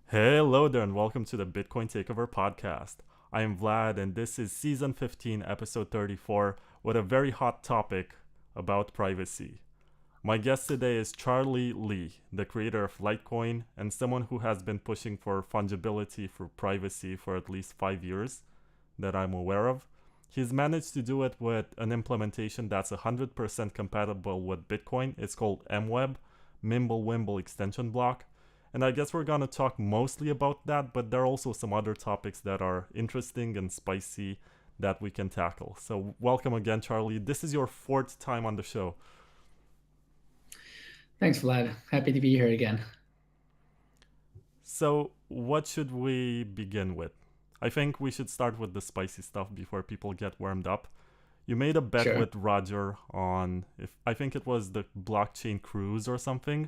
Hello there, and welcome to the Bitcoin Takeover podcast. I am Vlad, and this is season 15, episode 34, with a very hot topic about privacy. My guest today is Charlie Lee, the creator of Litecoin, and someone who has been pushing for fungibility for privacy for at least 5 years that I'm aware of. He's managed to do it with an implementation that's 100% compatible with Bitcoin. It's called MWEB, Mimble Wimble Extension Block. And I guess we're going to talk mostly about that, but there are also some other topics that are interesting and spicy that we can tackle. So, welcome again, Charlie. This is your fourth time on the show. Thanks, Vlad. Happy to be here again. So, what should we begin with? I think we should start with the spicy stuff before people get warmed up. You made a bet Sure. with Roger on, if I think it was the blockchain cruise or something.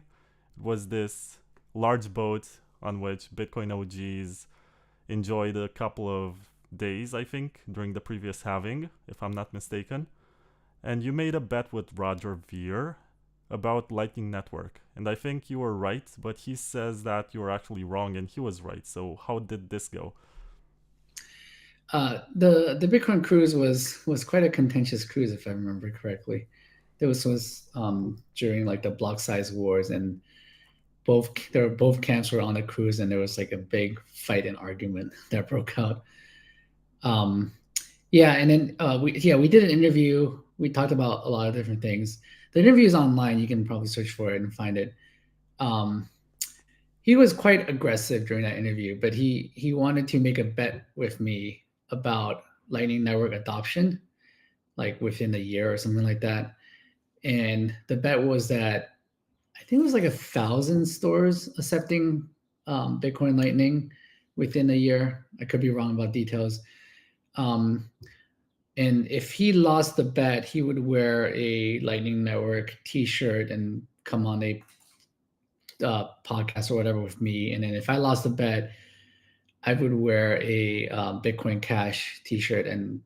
It was this large boat on which Bitcoin OGs enjoyed a couple of days, I think, during the previous halving, if I'm not mistaken. And you made a bet with Roger Veer about Lightning Network. And I think you were right, but he says that you were actually wrong and he was right. So how did this go? The Bitcoin cruise was quite a contentious cruise, if I remember correctly. This was during like the block size wars, and both camps were on a cruise, and there was like a big fight and argument that broke out. Um, yeah, and then we did an interview. We talked about a lot of different things. The interview is online. You can probably search for it and find it. Um, he was quite aggressive during that interview, but he wanted to make a bet with me about Lightning Network adoption, like within a year or something like that. And the bet was that I think it was like 1,000 stores accepting Bitcoin Lightning within a year. I could be wrong about details. Um, and if he lost the bet, he would wear a Lightning Network T-shirt and come on a podcast or whatever with me. And then if I lost the bet, I would wear a Bitcoin Cash T-shirt and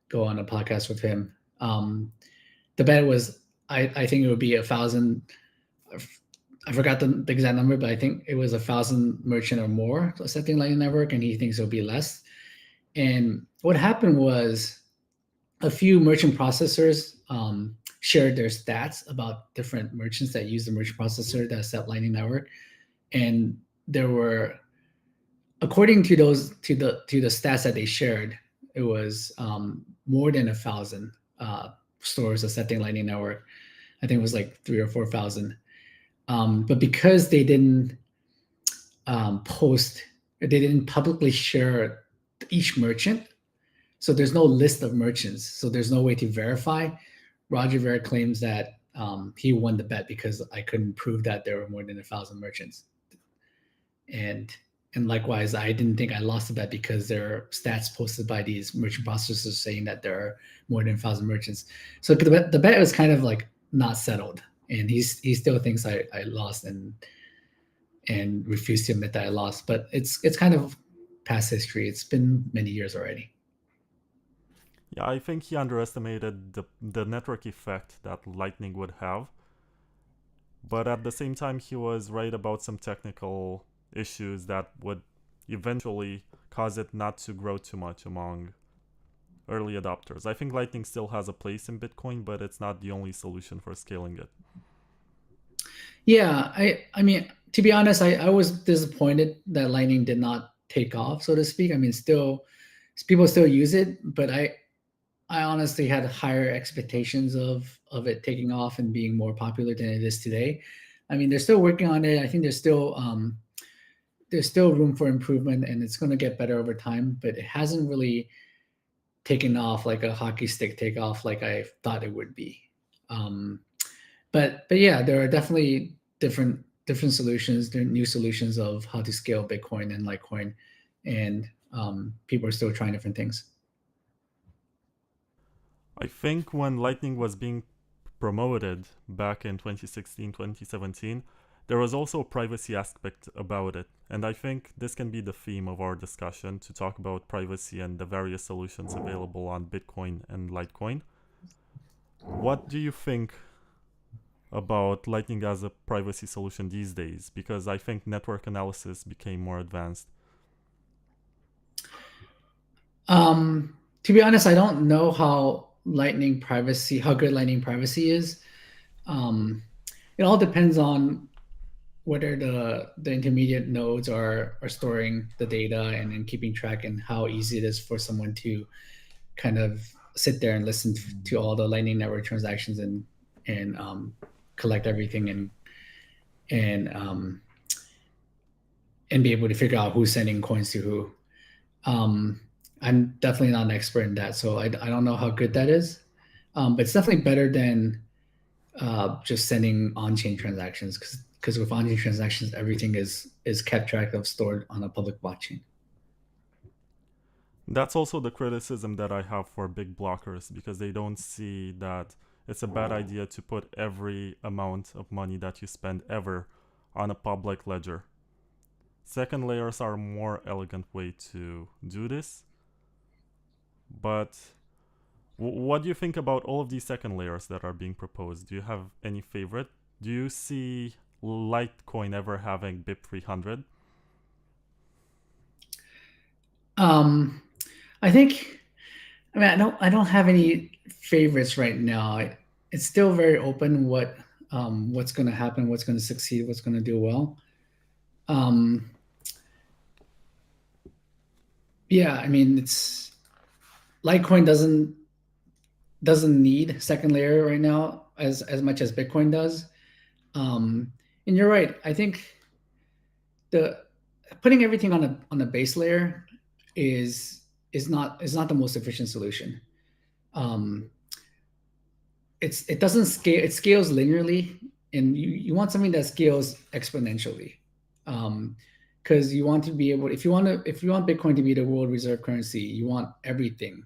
go on a podcast with him. The bet was, I think it would be 1,000. I forgot the exact number, but I think it was 1,000 merchant or more accepting Lightning Network, and he thinks it'll be less. And what happened was a few merchant processors shared their stats about different merchants that use the merchant processor that accept Lightning Network, and there were, according to the stats that they shared, it was more than 1,000 stores accepting Lightning Network. I think it was like 3 or 4,000. But because they didn't they didn't publicly share each merchant, so there's no list of merchants. So there's no way to verify. Roger Ver claims that he won the bet because I couldn't prove that there were more than 1,000 merchants. And and likewise, I didn't think I lost the bet because there are stats posted by these merchant processors saying that there are more than 1,000 merchants. So the bet was kind of like not settled, and he still thinks I lost and refused to admit that I lost. But it's kind of past history. It's been many years already. Yeah, I think he underestimated the network effect that Lightning would have. But at the same time, he was right about some technical issues that would eventually cause it not to grow too much among early adopters. I think Lightning still has a place in Bitcoin, but it's not the only solution for scaling it. Yeah, I mean, to be honest, I was disappointed that Lightning did not take off, so to speak. I mean, still people still use it, but I honestly had higher expectations of it taking off and being more popular than it is today. I mean, they're still working on it. I think there's still room for improvement, and it's going to get better over time. But it hasn't really taken off like a hockey stick takeoff like I thought it would be. Um, but yeah, there are definitely different solutions, different new solutions of how to scale Bitcoin and Litecoin, and people are still trying different things. I think when Lightning was being promoted back in 2016, 2017, there was also a privacy aspect about it. And I think this can be the theme of our discussion to talk about privacy and the various solutions available on Bitcoin and Litecoin. What do you think about Lightning as a privacy solution these days? Because I think network analysis became more advanced. To be honest, I don't know how good Lightning privacy is. It all depends on whether the intermediate nodes are storing the data and then keeping track, and how easy it is for someone to kind of sit there and listen to all the Lightning Network transactions and collect everything and be able to figure out who's sending coins to who. I'm definitely not an expert in that, so I don't know how good that is. But it's definitely better than just sending on-chain transactions, because with on-chain transactions, everything is kept track of, stored on a public blockchain. That's also the criticism that I have for big blockers, because they don't see that it's a bad idea to put every amount of money that you spend ever on a public ledger. Second layers are a more elegant way to do this. But what do you think about all of these second layers that are being proposed? Do you have any favorite? Do you see Litecoin ever having BIP 300? I think, I don't have any favorites right now. It's still very open what's going to happen, what's going to succeed, what's going to do well. Yeah, I mean, Litecoin doesn't need second layer right now as much as Bitcoin does. And you're right. I think putting everything on a base layer is not the most efficient solution. It doesn't scale. It scales linearly, and you want something that scales exponentially. Because you want to be able, if you want Bitcoin to be the world reserve currency, you want everything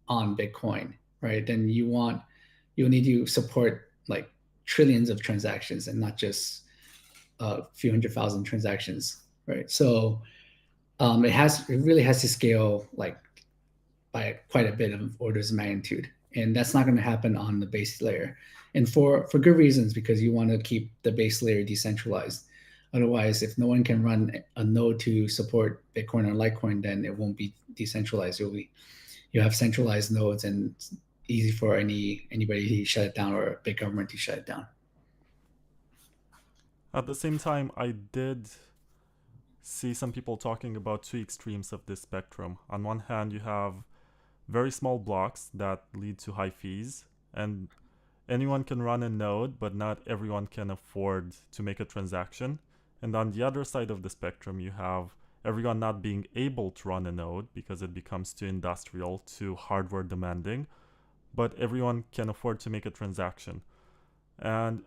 on Bitcoin, right? Then you'll need to support like trillions of transactions and not just a few 100,000 transactions, right? So it really has to scale like by quite a bit of orders of magnitude, and that's not going to happen on the base layer, and for good reasons, because you want to keep the base layer decentralized. Otherwise, if no one can run a node to support Bitcoin or Litecoin, then it won't be decentralized. You have centralized nodes, and it's easy for anybody to shut it down, or a big government to shut it down. At the same time, I did see some people talking about two extremes of this spectrum. On one hand, you have very small blocks that lead to high fees, and anyone can run a node, but not everyone can afford to make a transaction. And on the other side of the spectrum, you have everyone not being able to run a node because it becomes too industrial, too hardware demanding, but everyone can afford to make a transaction. And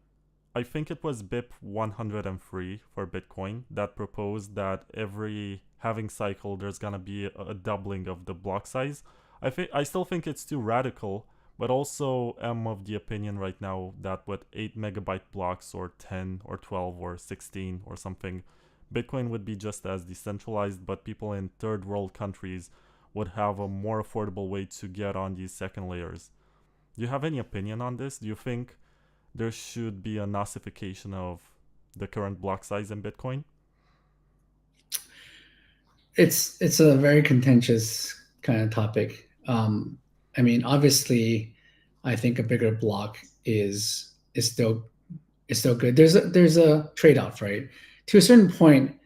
I think it was BIP 103 for Bitcoin that proposed that every halving cycle there's gonna be a doubling of the block size. I still think it's too radical, but also am of the opinion right now that with 8 megabyte blocks or 10 or 12 or 16 or something, Bitcoin would be just as decentralized, but people in third world countries would have a more affordable way to get on these second layers. Do you have any opinion on this? Do you think there should be an ossification of the current block size in Bitcoin? It's a very contentious kind of topic. I mean, obviously, I think a bigger block is still good. There's a trade-off, right? To a certain point,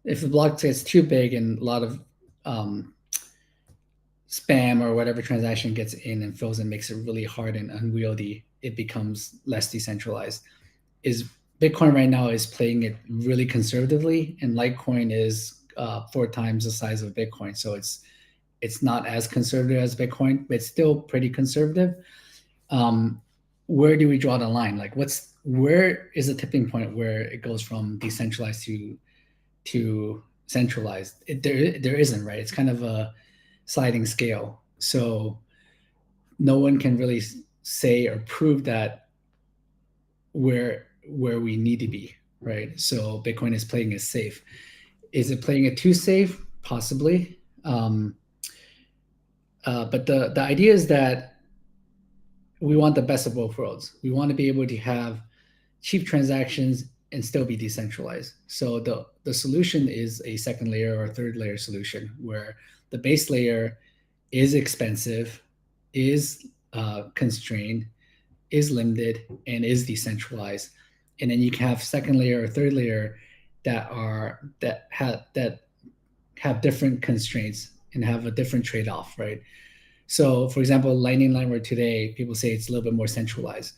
if the block gets too big and a lot of spam or whatever transaction gets in and fills and makes it really hard and unwieldy, it becomes less decentralized. Is Bitcoin right now is playing it really conservatively, and Litecoin is 4 times the size of Bitcoin, so it's not as conservative as Bitcoin, but it's still pretty conservative. Where do we draw the line? Like, where is the tipping point where it goes from decentralized to centralized? There isn't, right? It's kind of a sliding scale. So no one can really say or prove that where we need to be, right? So Bitcoin is playing it safe. Is it playing it too safe? Possibly. But the idea is that we want the best of both worlds. We want to be able to have cheap transactions and still be decentralized. So the solution is a second layer or third layer solution where the base layer is expensive, is constrained, is limited, and is decentralized. And then you can have second layer or third layer that have different constraints and have a different trade-off, right? So, for example, Lightning Network today, people say it's a little bit more centralized,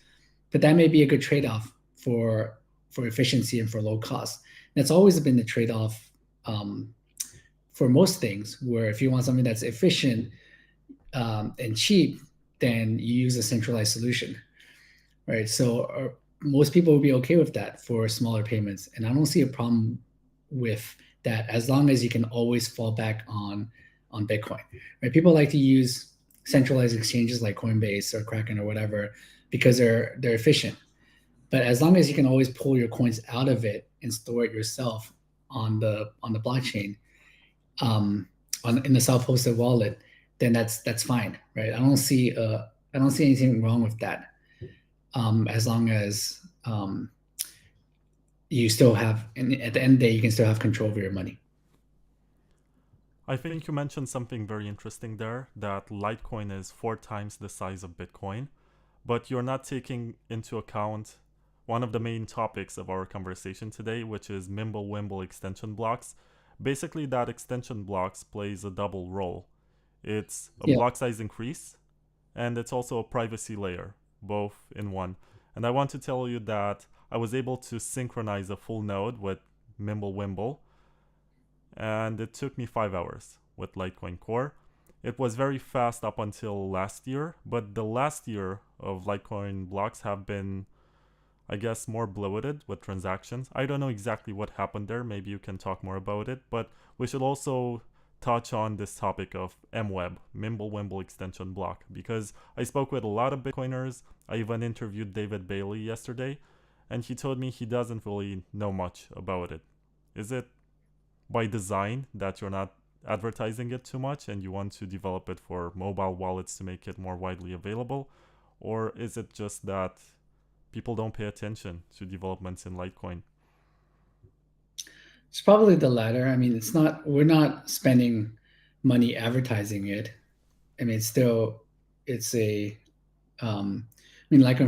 but that may be a good trade-off for efficiency and for low cost. That's always been the trade-off for most things. Where if you want something that's efficient and cheap, then you use a centralized solution, right? So most people will be okay with that for smaller payments, and I don't see a problem with that as long as you can always fall back on Bitcoin. Right? People like to use centralized exchanges like Coinbase or Kraken or whatever because they're efficient. But as long as you can always pull your coins out of it and store it yourself on the blockchain, in the self-hosted wallet, then that's fine, right? I don't see anything wrong with that, as long as you still have, and at the end of the day, you can still have control over your money. I think you mentioned something very interesting there, that Litecoin is 4 times the size of Bitcoin, but you're not taking into account one of the main topics of our conversation today, which is Mimble Wimble Extension Blocks. Basically, that extension blocks plays a double role. It's a block size increase, and it's also a privacy layer, both in one. And I want to tell you that I was able to synchronize a full node with Mimble Wimble, and it took me 5 hours with Litecoin Core. It was very fast up until last year, but the last year of Litecoin blocks have been, I guess, more bloated with transactions. I don't know exactly what happened there. Maybe you can talk more about it, but we should also touch on this topic of MWEB, Mimble Wimble Extension Block, because I spoke with a lot of Bitcoiners. I even interviewed David Bailey yesterday, and he told me he doesn't really know much about it. Is it by design that you're not advertising it too much and you want to develop it for mobile wallets to make it more widely available? Or is it just that people don't pay attention to developments in Litecoin? It's probably the latter. I mean, we're not spending money advertising it. I mean, Litecoin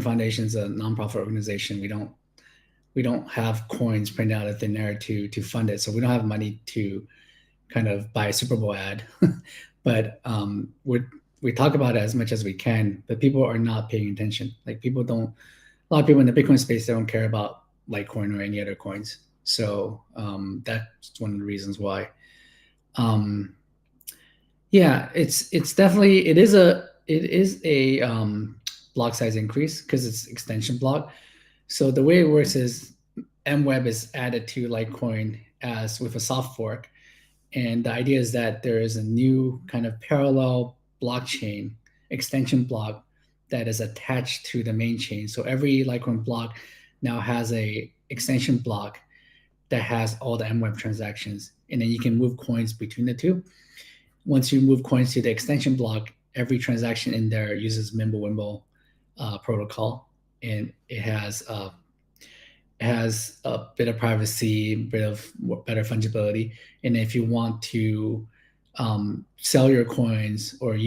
Foundation is a nonprofit organization. We don't have coins printed out of thin air to fund it. So we don't have money to kind of buy a Super Bowl ad. But we talk about it as much as we can, but people are not paying attention. Like a lot of people in the Bitcoin space, they don't care about Litecoin or any other coins. So that's one of the reasons why. It's definitely, it is a block size increase because it's extension block. So the way it works is MWEB is added to Litecoin as with a soft fork. And the idea is that there is a new kind of parallel blockchain extension block that is attached to the main chain. So every Litecoin block now has a extension block that has all the MWEB transactions. And then you can move coins between the two. Once you move coins to the extension block, every transaction in there uses Mimble Wimble protocol. And it has a bit of privacy, a bit of better fungibility. And if you want to sell your coins or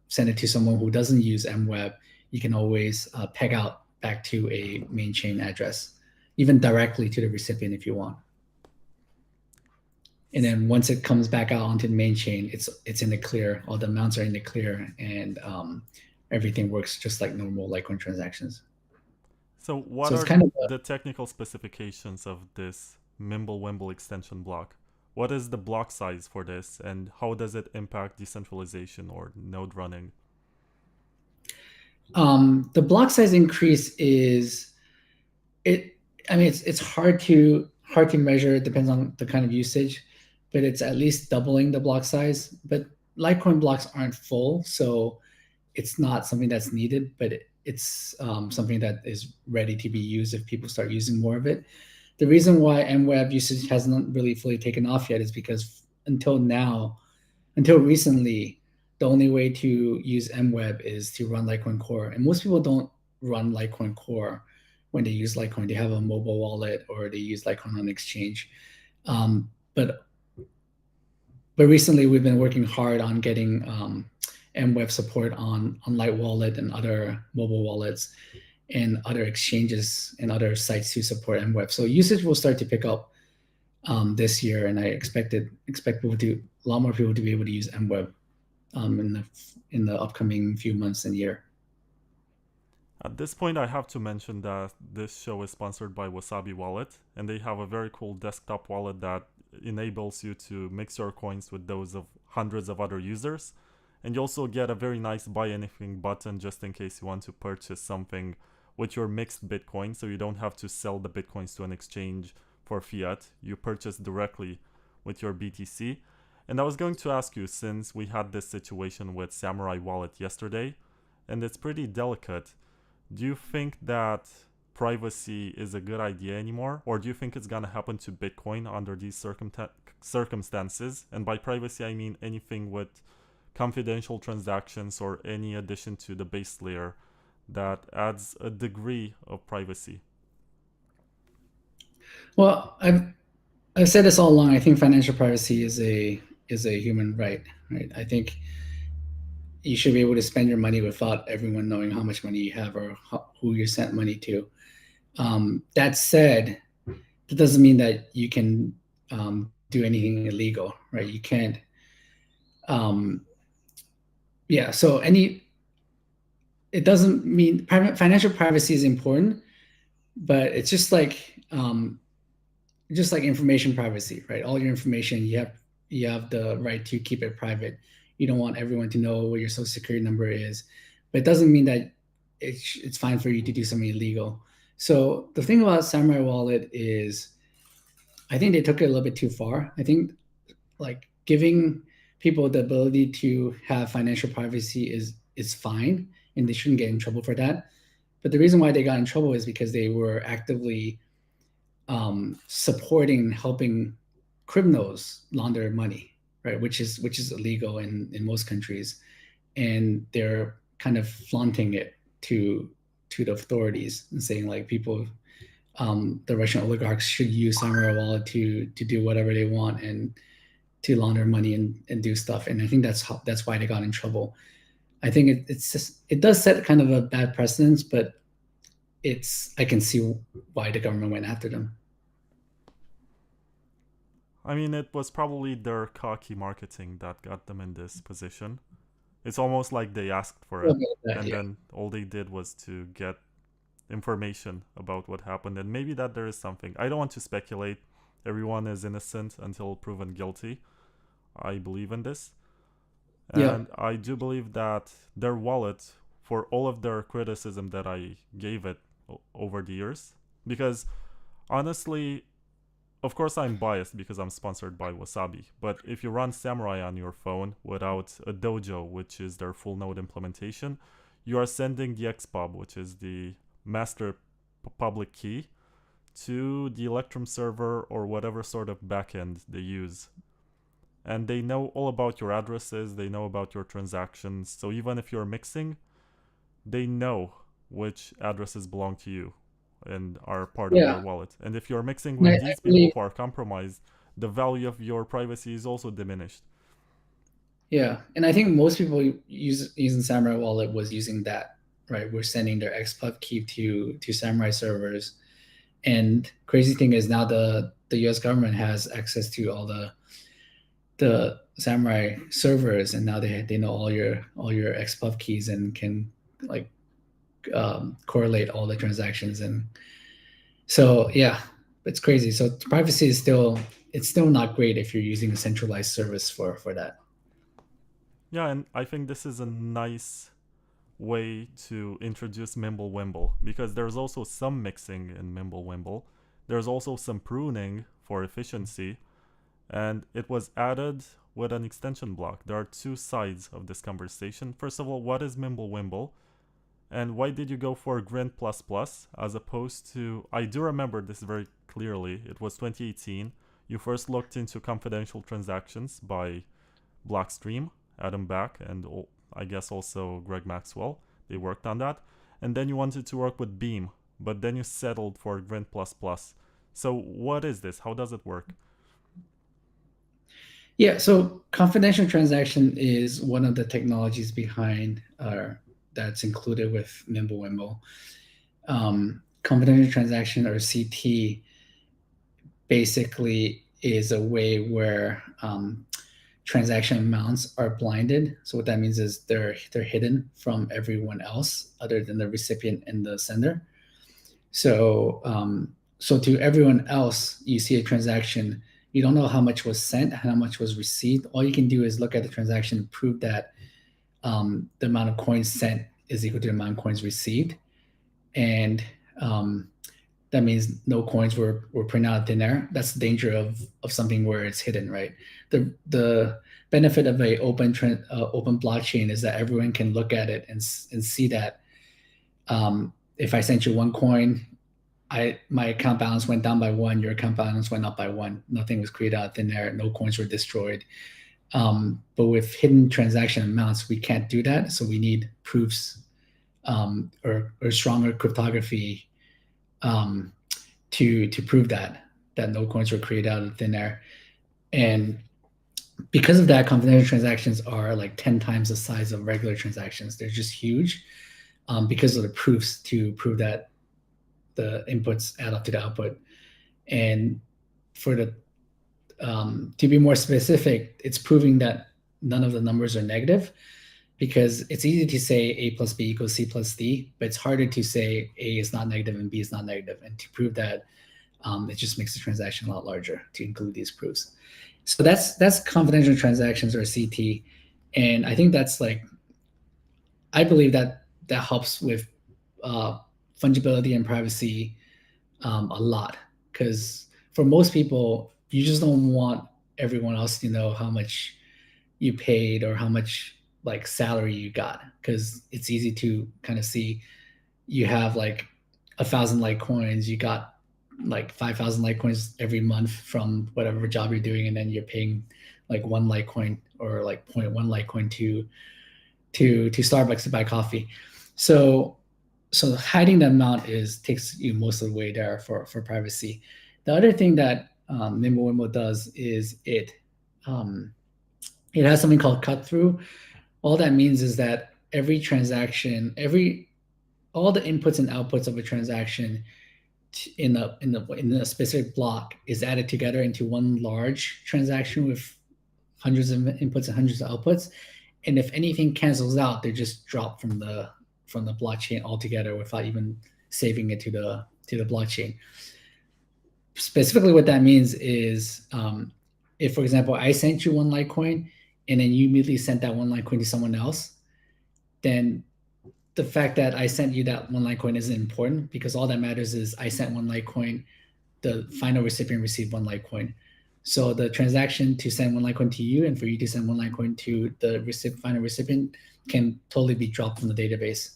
send it to someone who doesn't use MWEB, you can always peg out back to a main chain address, even directly to the recipient if you want. And then once it comes back out onto the main chain, it's in the clear. All the amounts are in the clear, and everything works just like normal Litecoin transactions. So what are the technical specifications of this Mimble Wimble extension block? What is the block size for this, and how does it impact decentralization or node running? The block size increase it's hard to measure. It depends on the kind of usage, but it's at least doubling the block size. But Litecoin blocks aren't full, so it's not something that's needed, but it's something that is ready to be used if people start using more of it. The reason why MWEB usage hasn't really fully taken off yet is because until recently, the only way to use MWEB is to run Litecoin Core. And most people don't run Litecoin Core when they use Litecoin. They have a mobile wallet or they use Litecoin on exchange. But recently we've been working hard on getting MWEB support on Light Wallet and other mobile wallets and other exchanges and other sites to support MWEB. So usage will start to pick up this year, and I expect people to a lot more people to be able to use MWEB in the upcoming few months and year. At this point, I have to mention that this show is sponsored by Wasabi Wallet, and they have a very cool desktop wallet that enables you to mix your coins with those of hundreds of other users. And you also get a very nice buy anything button just in case you want to purchase something with your mixed Bitcoin, so you don't have to sell the Bitcoins to an exchange for fiat. You purchase directly with your BTC. And I was going to ask you, since we had this situation with Samurai Wallet yesterday, and it's pretty delicate, do you think that privacy is a good idea anymore? Or do you think it's going to happen to Bitcoin under these circumstances? And by privacy, I mean anything with confidential transactions or any addition to the base layer that adds a degree of privacy. Well, I've said this all along. I think financial privacy is a human right. I think you should be able to spend your money without everyone knowing how much money you have or who you sent money to. That said, that doesn't mean that you can do anything illegal, right? You can't. So it doesn't mean financial privacy is important, but it's just like information privacy, right? All your information, you have the right to keep it private. You don't want everyone to know what your social security number is, but it doesn't mean that it's fine for you to do something illegal. So the thing about Samurai Wallet is, I think they took it a little bit too far. I think like giving people the ability to have financial privacy is fine, and they shouldn't get in trouble for that. But the reason why they got in trouble is because they were actively supporting and helping criminals launder money, right? Which is illegal in most countries, and they're kind of flaunting it to the authorities and saying like people, the Russian oligarchs should use Samurai Wallet to do whatever they want and to launder money and do stuff. And I think that's why they got in trouble. I think it does set kind of a bad precedence, but I can see why the government went after them. I mean, it was probably their cocky marketing that got them in this position. It's almost like they asked for it, then all they did was to get information about what happened, and maybe that there is something. I don't want to speculate. Everyone is innocent until proven guilty. I believe in this. And I do believe that their wallet, for all of their criticism that I gave it over the years, because honestly, of course I'm biased because I'm sponsored by Wasabi, but if you run Samurai on your phone without a dojo, which is their full node implementation, you are sending the XPub, which is the master public key, to the Electrum server or whatever sort of backend they use. And they know all about your addresses, they know about your transactions, so even if you're mixing, they know which addresses belong to you and are part of your wallet. And if you're mixing with these people who are compromised, the value of your privacy is also diminished. Yeah, and I think most people using Samurai Wallet was using that, right? We're sending their XPub key to Samurai servers. And crazy thing is now the US government has access to all the Samurai servers, and now they know all your XPub keys and can like correlate all the transactions. And so it's crazy. So privacy is still not great if you're using a centralized service for that. Yeah, and I think this is a nice way to introduce Mimble Wimble, because there's also some mixing in Mimble Wimble. There's also some pruning for efficiency, and it was added with an extension block. There are two sides of this conversation. First of all, what is Mimble Wimble? And why did you go for Grind++ as opposed to... I do remember this very clearly. It was 2018. You first looked into confidential transactions by Blockstream, Adam Back, and I guess also Greg Maxwell. They worked on that. And then you wanted to work with Beam, but then you settled for Grin++. So what is this? How does it work? Yeah, so confidential transaction is one of the technologies behind that's included with Mimble Wimble. Confidential transaction, or CT, basically is a way where transaction amounts are blinded. So what that means is they're hidden from everyone else other than the recipient and the sender. So so to everyone else, you see a transaction, you don't know how much was sent, how much was received. All you can do is look at the transaction, prove that the amount of coins sent is equal to the amount of coins received, and that means no coins were printed out of thin air. That's the danger of something where it's hidden, right? The benefit of a open blockchain is that everyone can look at it and see that if I sent you one coin, my account balance went down by one, your account balance went up by one. Nothing was created out of thin air. No coins were destroyed. But with hidden transaction amounts, we can't do that. So we need proofs or stronger cryptography to prove that no coins were created out of thin air. And because of that, confidential transactions are like 10 times the size of regular transactions. They're just huge because of the proofs to prove that the inputs add up to the output. And for the to be more specific, it's proving that none of the numbers are negative, because it's easy to say A plus B equals C plus D, but it's harder to say A is not negative and B is not negative. And to prove that, it just makes the transaction a lot larger to include these proofs. So that's confidential transactions, or CT. And I think that's like, I believe that helps with fungibility and privacy a lot, because for most people, you just don't want everyone else to know how much you paid or how much like salary you got, because it's easy to kind of see you have like 1,000 Litecoins, you got like 5,000 Litecoins every month from whatever job you're doing, and then you're paying like 1 Litecoin or like 0.1 Litecoin to Starbucks to buy coffee. So hiding the amount takes you most of the way there for privacy. The other thing that Mimble Wimble does is it has something called cut through. All that means is that every transaction, all the inputs and outputs of a transaction in a specific block is added together into one large transaction with hundreds of inputs and hundreds of outputs. And if anything cancels out, they're just dropped from the blockchain altogether without even saving it to the blockchain. Specifically, what that means is if, for example, I sent you 1 Litecoin and then you immediately sent that 1 Litecoin to someone else, then the fact that I sent you that 1 Litecoin isn't important, because all that matters is I sent 1 Litecoin, the final recipient received 1 Litecoin. So the transaction to send 1 Litecoin to you and for you to send 1 Litecoin to the final recipient can totally be dropped from the database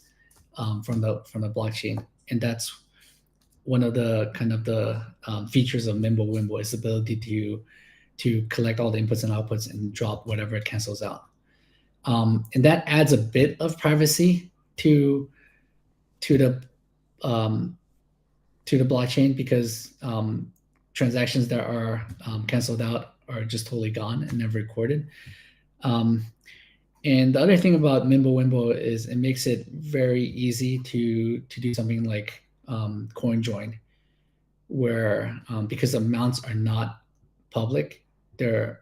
from the blockchain. And that's one of the kind of the features of Mimble Wimble, is the ability to collect all the inputs and outputs and drop whatever it cancels out. And that adds a bit of privacy to the blockchain, because transactions that are canceled out are just totally gone and never recorded. And the other thing about Mimble Wimble is it makes it very easy to do something like coin join, where because amounts are not public, they're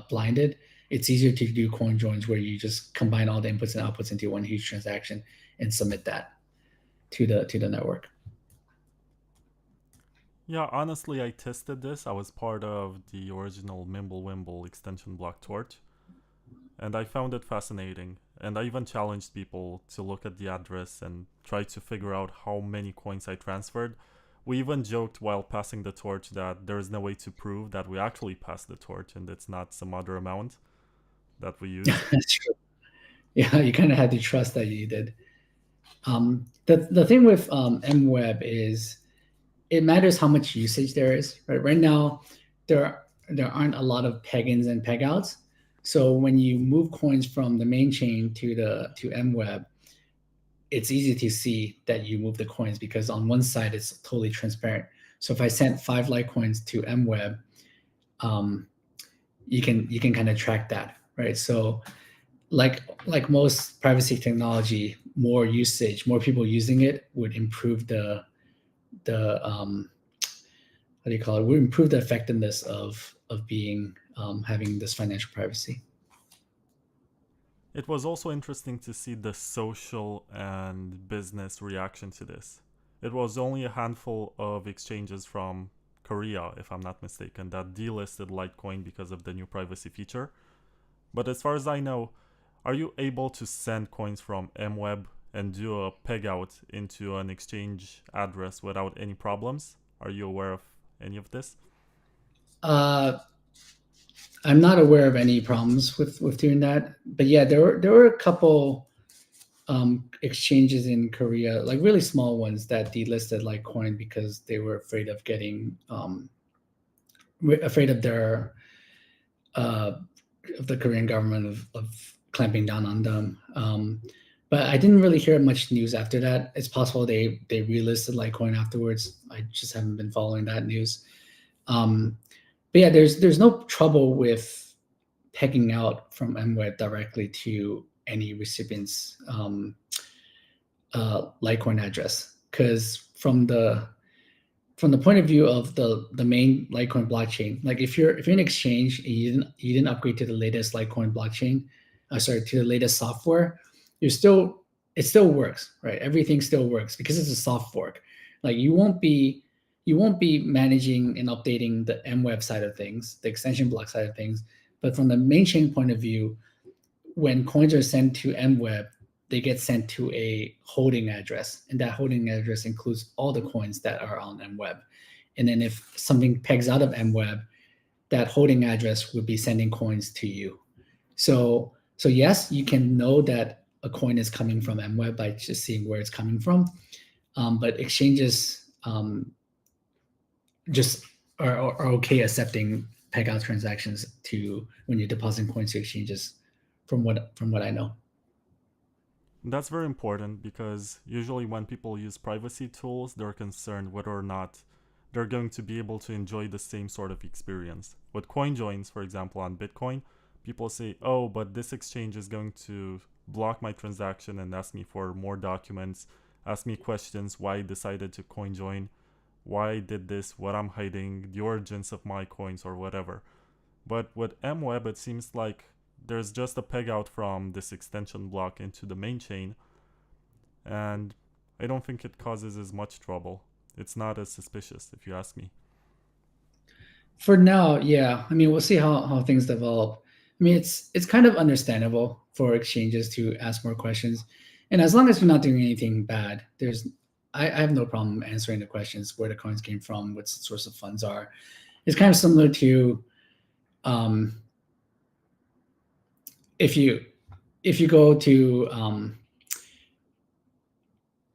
blinded. It's easier to do coin joins where you just combine all the inputs and outputs into one huge transaction and submit that to the network. Yeah, honestly, I tested this. I was part of the original Mimble Wimble Extension Block torch, and I found it fascinating. And I even challenged people to look at the address and try to figure out how many coins I transferred. We even joked while passing the torch that there is no way to prove that we actually passed the torch and it's not some other amount that we used. That's true. Yeah, you kind of had to trust that you did. The thing with MWEB is it matters how much usage there is. Right now, there aren't a lot of peg-ins and peg-outs. So when you move coins from the main chain to MWEB, it's easy to see that you move the coins because on one side it's totally transparent. So if I sent 5 Litecoins to MWEB, you can kind of track that, right? So like most privacy technology, more usage, more people using it would improve the how do you call it? Would improve the effectiveness of being having this financial privacy. It was also interesting to see the social and business reaction to this. It was only a handful of exchanges from Korea, if I'm not mistaken, that delisted Litecoin because of the new privacy feature. But as far as I know, are you able to send coins from MWEB and do a peg out into an exchange address without any problems? Are you aware of any of this? I'm not aware of any problems with doing that, but yeah, there were a couple exchanges in Korea, like really small ones, that delisted Litecoin because they were afraid of getting afraid of their of the Korean government of clamping down on them. But I didn't really hear much news after that. It's possible they relisted Litecoin afterwards. I just haven't been following that news. But yeah, there's no trouble with pegging out from MWEB directly to any recipient's Litecoin address, because from the point of view of the main Litecoin blockchain, like if you're in exchange and you didn't upgrade to the latest Litecoin blockchain, to the latest software, it still works, right? Everything still works because it's a soft fork. Like you won't be managing and updating the MWEB side of things, the extension block side of things, but from the main chain point of view, when coins are sent to MWEB, they get sent to a holding address, and that holding address includes all the coins that are on MWEB. And then if something pegs out of MWEB, that holding address would be sending coins to you. So yes, you can know that a coin is coming from MWEB by just seeing where it's coming from, but exchanges just are okay accepting peg out transactions to when you're depositing coins to exchanges, from what I know. That's very important because usually when people use privacy tools, they're concerned whether or not they're going to be able to enjoy the same sort of experience. With coin joins, for example, on Bitcoin, people say, oh, but this exchange is going to block my transaction and ask me for more documents, ask me questions why I decided to coin join, why I did this, what I'm hiding, the origins of my coins, or whatever. But with MWEB, it seems like there's just a peg out from this extension block into the main chain, and I don't think it causes as much trouble. It's not as suspicious, if you ask me. For now, yeah. I mean, we'll see how things develop. I mean, it's kind of understandable for exchanges to ask more questions, and as long as you're not doing anything bad, I have no problem answering the questions: where the coins came from, what the source of funds are. It's kind of similar to if you go to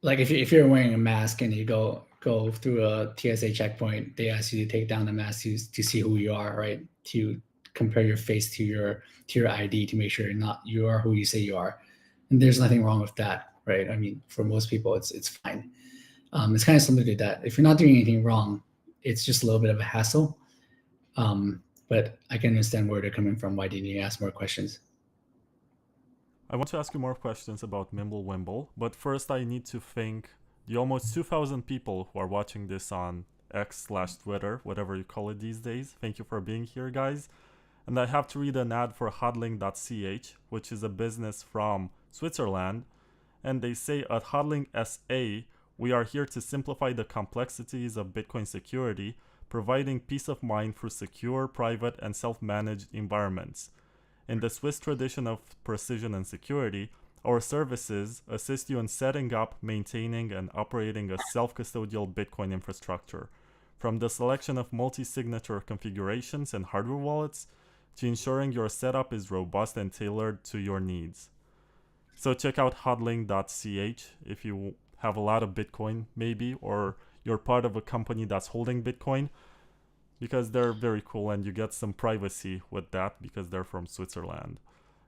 like if you're wearing a mask and you go through a TSA checkpoint, they ask you to take down the mask to see who you are, right? To compare your face to your ID to make sure you are who you say you are. And there's nothing wrong with that, right? I mean, for most people, it's fine. It's kind of similar to that. If you're not doing anything wrong, it's just a little bit of a hassle. But I can understand where they're coming from. Why didn't you ask more questions? I want to ask you more questions about Mimble Wimble, but first I need to thank the almost 2,000 people who are watching this on X/Twitter, whatever you call it these days. Thank you for being here, guys. And I have to read an ad for hodling.ch, which is a business from Switzerland. And they say at Hodling SA, we are here to simplify the complexities of Bitcoin security, providing peace of mind through secure, private, and self-managed environments. In the Swiss tradition of precision and security, our services assist you in setting up, maintaining, and operating a self-custodial Bitcoin infrastructure, from the selection of multi-signature configurations and hardware wallets to ensuring your setup is robust and tailored to your needs. So check out hodling.ch if you have a lot of Bitcoin, maybe, or you're part of a company that's holding Bitcoin, because they're very cool and you get some privacy with that because they're from Switzerland.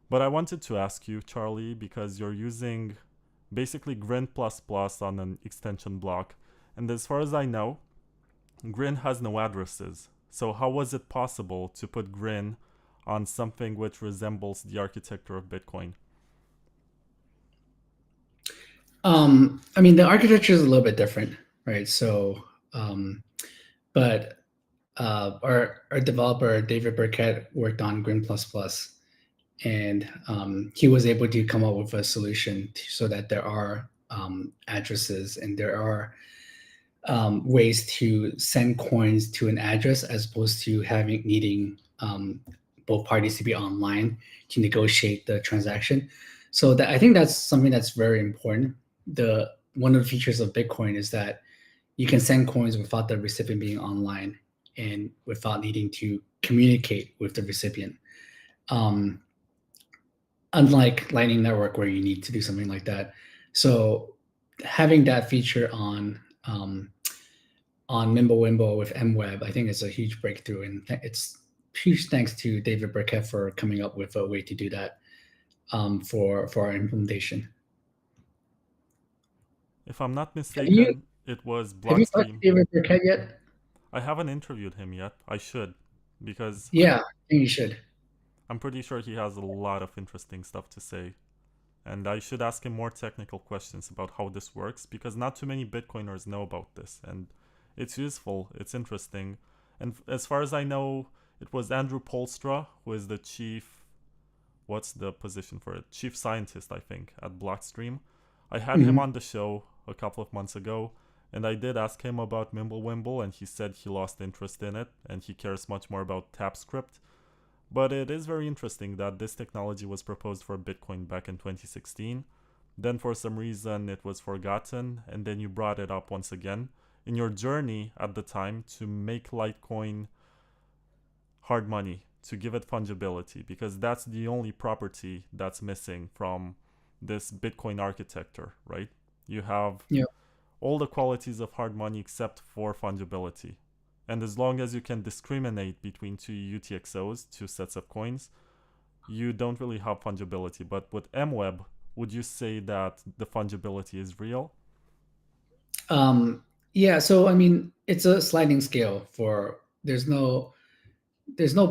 But I wanted to ask you, Charlie, because you're using basically Grin++ on an extension block. And as far as I know, Grin has no addresses. So how was it possible to put Grin on something which resembles the architecture of Bitcoin? I mean, the architecture is a little bit different, right? So, but our developer David Burkett worked on Grin++, and he was able to come up with a solution so that there are addresses and there are ways to send coins to an address as opposed to needing both parties to be online to negotiate the transaction. So I think that's something that's very important. One of the features of Bitcoin is that you can send coins without the recipient being online and without needing to communicate with the recipient. Unlike Lightning Network, where you need to do something like that. So having that feature on Mimble Wimble with MWEB, I think is a huge breakthrough, and it's huge thanks to David Burkett for coming up with a way to do that for our implementation. If I'm not mistaken, it was Have you talked to Blockstream. David Burkett yet? I haven't interviewed him yet. I should, because Yeah, I think you should. I'm pretty sure he has a lot of interesting stuff to say. And I should ask him more technical questions about how this works, because not too many Bitcoiners know about this. And it's useful, it's interesting. And as far as I know, it was Andrew Polstra, who is the chief, what's the position for it? Chief scientist, I think, at Blockstream. I had him on the show a couple of months ago, and I did ask him about Mimble Wimble, and he said he lost interest in it, and he cares much more about TapScript. But it is very interesting that this technology was proposed for Bitcoin back in 2016. Then for some reason it was forgotten, and then you brought it up once again in your journey at the time to make Litecoin hard money, to give it fungibility, because that's the only property that's missing from this Bitcoin architecture, right? You have all the qualities of hard money except for fungibility. And as long as you can discriminate between two UTXOs, two sets of coins, you don't really have fungibility. But with MWEB, would you say that the fungibility is real? Yeah, so I mean, it's a sliding scale for there's no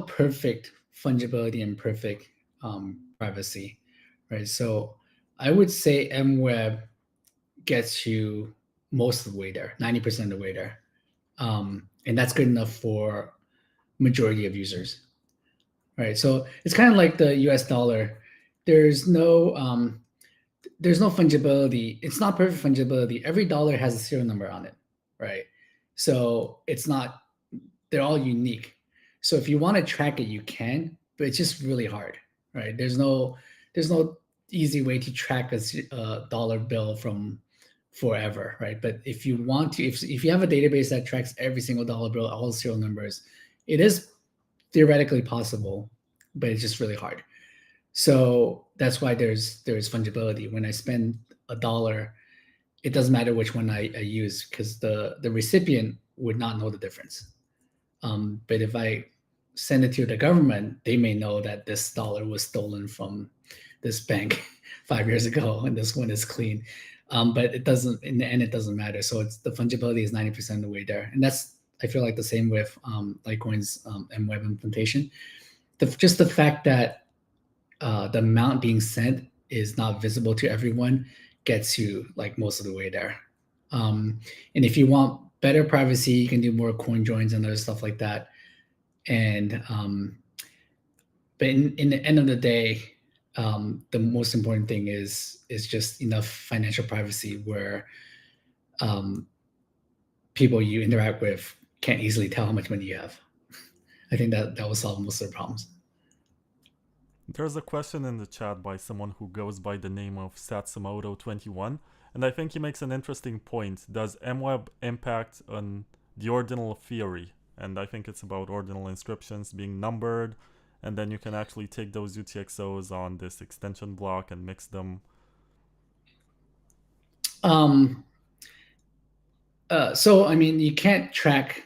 perfect fungibility and perfect privacy, right? So I would say MWEB gets you most of the way there, 90% of the way there. And that's good enough for majority of users, right? So it's kind of like the US dollar. There's no fungibility. It's not perfect fungibility. Every dollar has a serial number on it, right? So it's not, they're all unique. So if you want to track it, you can, but it's just really hard, right? There's no easy way to track a dollar bill from forever, right? But if you want to, if you have a database that tracks every single dollar bill, all the serial numbers, it is theoretically possible, but it's just really hard. So that's why there's fungibility. When I spend $1, it doesn't matter which one I use because the recipient would not know the difference. But if I send it to the government, they may know that this dollar was stolen from this bank 5 years ago and this one is clean. But it doesn't, in the end, it doesn't matter. So it's the fungibility is 90% of the way there. And that's, I feel like the same with Litecoin's MWEB implementation. Just the fact that the amount being sent is not visible to everyone gets you like most of the way there. And if you want better privacy, you can do more coin joins and other stuff like that. And but in the end of the day, the most important thing is just enough financial privacy where people you interact with can't easily tell how much money you have. I think that will solve most of the problems. There's a question in the chat by someone who goes by the name of Satsumoto21, and I think he makes an interesting point. Does MWEB impact on the ordinal theory? And I think it's about ordinal inscriptions being numbered, and then you can actually take those UTXOs on this extension block and mix them. So I mean, you can't track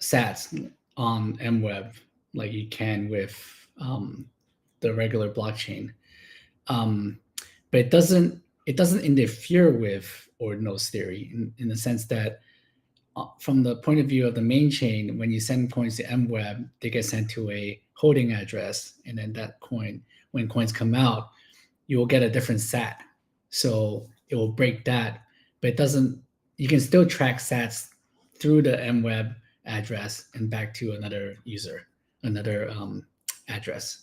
sats on MWEB like you can with the regular blockchain, but it doesn't it doesn't interfere with ordinals theory in the sense that from the point of view of the main chain, when you send coins to MWEB, they get sent to a holding address, and then that coin, when coins come out, you will get a different SAT. So it will break that, but it doesn't. You can still track SATs through the MWEB address and back to another user, another address.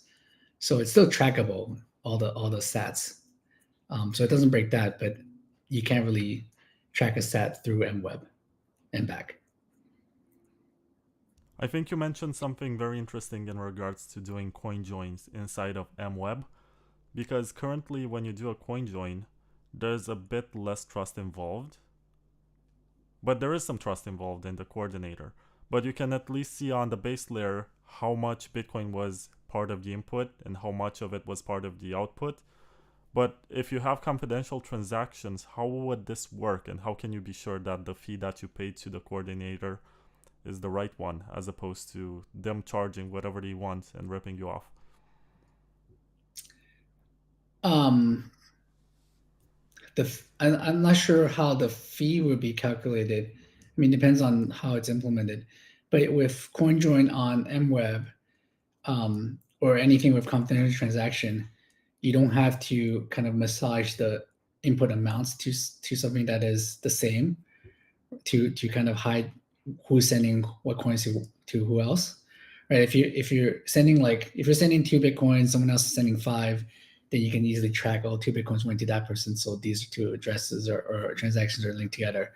So it's still trackable, all the SATs. So it doesn't break that, but you can't really track a SAT through MWEB and back. I think you mentioned something very interesting in regards to doing coin joins inside of MWEB, because currently when you do a coin join, there's a bit less trust involved. But there is some trust involved in the coordinator. But you can at least see on the base layer how much Bitcoin was part of the input and how much of it was part of the output. But if you have confidential transactions, how would this work, and how can you be sure that the fee that you paid to the coordinator is the right one, as opposed to them charging whatever they want and ripping you off? I'm not sure how the fee would be calculated. I mean, it depends on how it's implemented. But with CoinJoin on MWEB, or anything with confidential transaction, you don't have to kind of massage the input amounts to something that is the same to kind of hide who's sending what coins to who else, right? If you're sending 2 Bitcoins, someone else is sending 5, then you can easily track, 2 Bitcoins went to that person, so these 2 addresses or transactions are linked together.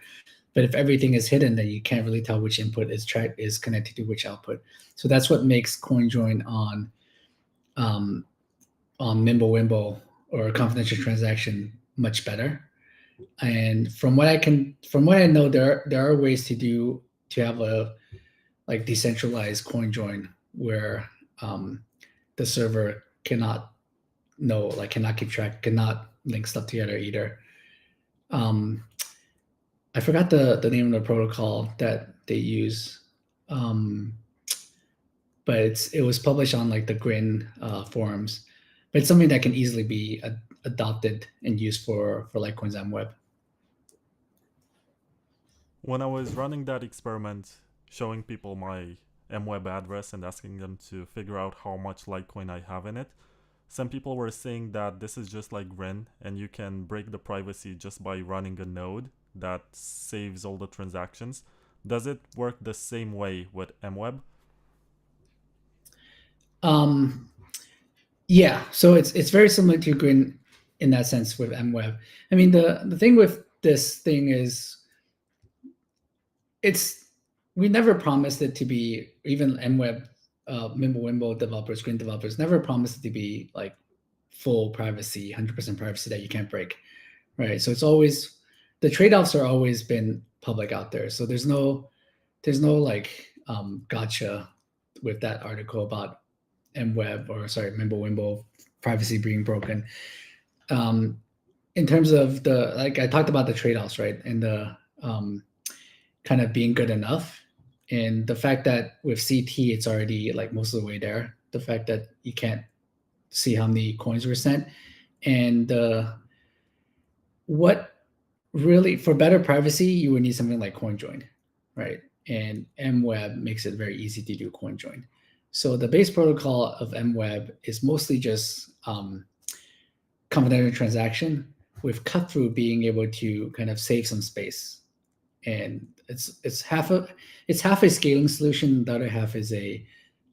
But if everything is hidden, then you can't really tell which input is connected to which output. So that's what makes CoinJoin on Mimble Wimble or confidential transaction much better. And from what I know, there are ways to have a decentralized coin join where the server cannot keep track, cannot link stuff together either. I forgot the name of the protocol that they use, but it was published on the Grin forums. But it's something that can easily be adopted and used for Litecoin's MWEB. When I was running that experiment, showing people my MWEB address and asking them to figure out how much Litecoin I have in it, some people were saying that this is just like Grin and you can break the privacy just by running a node that saves all the transactions. Does it work the same way with MWEB? Yeah, so it's very similar to Grin in that sense with MWEB. I mean, the thing with this thing is we never promised it to be, even MWEB, Mimble Wimble developers, Grin developers never promised it to be full privacy, 100% privacy that you can't break, right? So it's always, the trade-offs are always been public out there. So there's no gotcha with that article about Mimble Wimble privacy being broken. In terms of I talked about the trade-offs, right? And the kind of being good enough. And the fact that with CT, it's already most of the way there. The fact that you can't see how many coins were sent. And what really, for better privacy, you would need something like CoinJoin, right? And MWEB makes it very easy to do CoinJoin. So the base protocol of MWEB is mostly just confidential transaction, with cut-through being able to kind of save some space. And it's half a scaling solution. The other half is a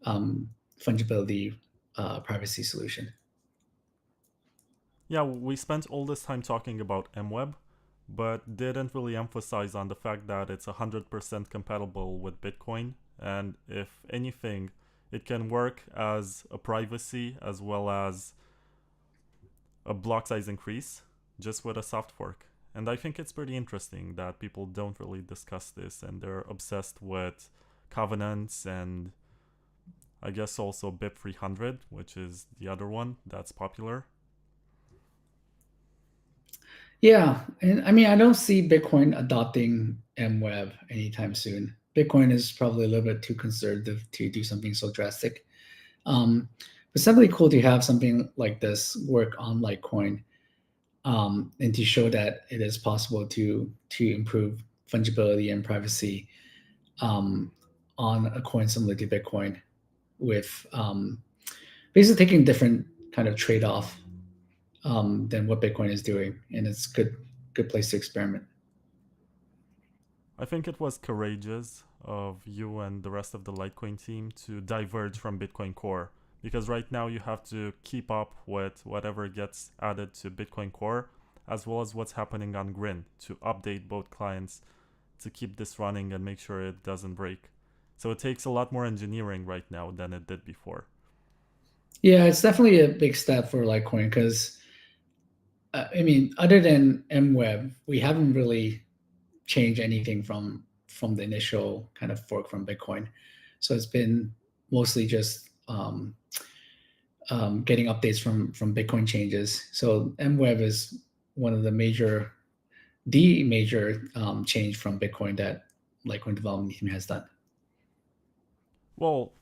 fungibility privacy solution. Yeah, we spent all this time talking about MWEB, but didn't really emphasize on the fact that it's 100% compatible with Bitcoin, and if anything, it can work as a privacy as well as a block size increase just with a soft fork. And I think it's pretty interesting that people don't really discuss this, and they're obsessed with covenants and I guess also BIP 300, which is the other one that's popular. Yeah, and I mean, I don't see Bitcoin adopting MWEB anytime soon. Bitcoin is probably a little bit too conservative to do something so drastic. It's definitely cool to have something like this work on Litecoin. and to show that it is possible to improve fungibility and privacy on a coin similar to Bitcoin, with basically taking different kind of trade-off than what Bitcoin is doing, and it's good place to experiment. I think it was courageous of you and the rest of the Litecoin team to diverge from Bitcoin Core, because right now you have to keep up with whatever gets added to Bitcoin Core as well as what's happening on Grin to update both clients to keep this running and make sure it doesn't break. So it takes a lot more engineering right now than it did before. Yeah, it's definitely a big step for Litecoin because I mean, other than MWEB, we haven't really changed anything from the initial kind of fork from Bitcoin. So it's been mostly just getting updates from Bitcoin changes. So MWEB is one of the major change from Bitcoin that Litecoin development team has done. Well,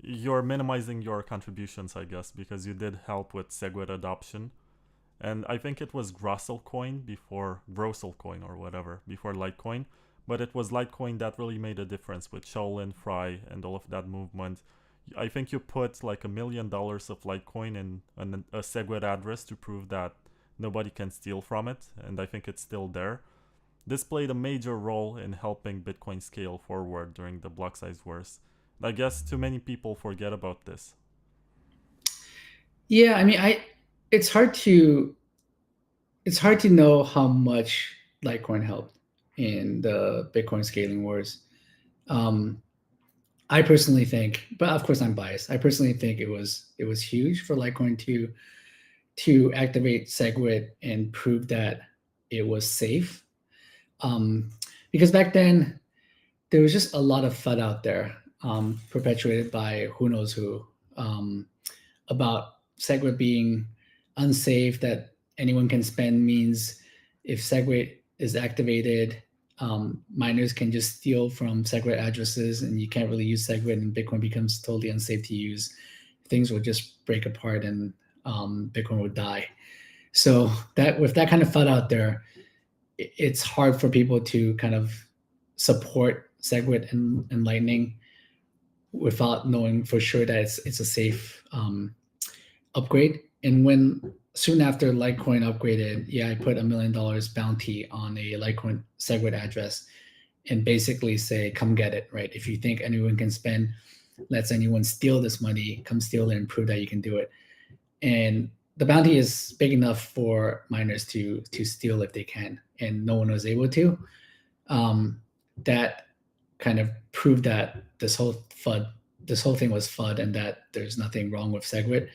you're minimizing your contributions, I guess, because you did help with SegWit adoption. And I think it was Grossel coin before Grossel coin or whatever, before Litecoin. But it was Litecoin that really made a difference with Shaolin, Fry, and all of that movement. I think you put like $1 million of Litecoin in a SegWit address to prove that nobody can steal from it, and I think it's still there. This played a major role in helping Bitcoin scale forward during the block size wars. I guess too many people forget about this. Yeah, I mean, it's hard to it's hard to know how much Litecoin helped in the Bitcoin scaling wars. Um, I personally think, but of course I'm biased. I personally think it was huge for Litecoin to activate SegWit and prove that it was safe. Um, because back then there was just a lot of FUD out there, perpetuated by who knows who, um, about SegWit being unsafe, that anyone can spend means if SegWit is activated, miners can just steal from SegWit addresses and you can't really use SegWit and Bitcoin becomes totally unsafe to use. Things will just break apart and Bitcoin would die. So that with that kind of FUD out there, it's hard for people to kind of support SegWit and Lightning without knowing for sure that it's a safe upgrade. And when soon after Litecoin upgraded, yeah, I put $1 million bounty on a Litecoin SegWit address and basically say, come get it, right? If you think anyone can spend, lets anyone steal this money, come steal it and prove that you can do it. And the bounty is big enough for miners to steal if they can, and no one was able to. That kind of proved that this whole thing was FUD, and that there's nothing wrong with SegWit.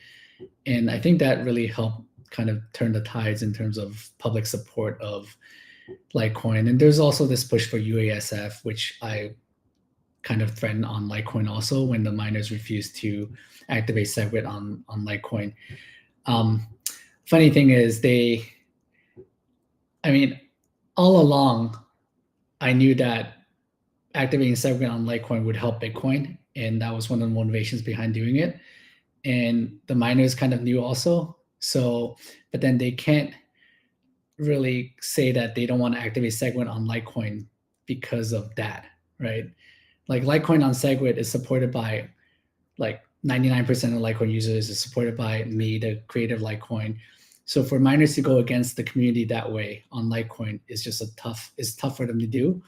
And I think that really helped kind of turn the tides in terms of public support of Litecoin. And there's also this push for UASF, which I kind of threatened on Litecoin also when the miners refused to activate SegWit on Litecoin. Funny thing is all along, I knew that activating SegWit on Litecoin would help Bitcoin. And that was one of the motivations behind doing it. And the miners kind of knew also. So, but then they can't really say that they don't want to activate SegWit on Litecoin because of that, right? Like Litecoin on SegWit is supported by like 99% of Litecoin users, is supported by me, the creator of Litecoin. So for miners to go against the community that way on Litecoin is just it's tough for them to do.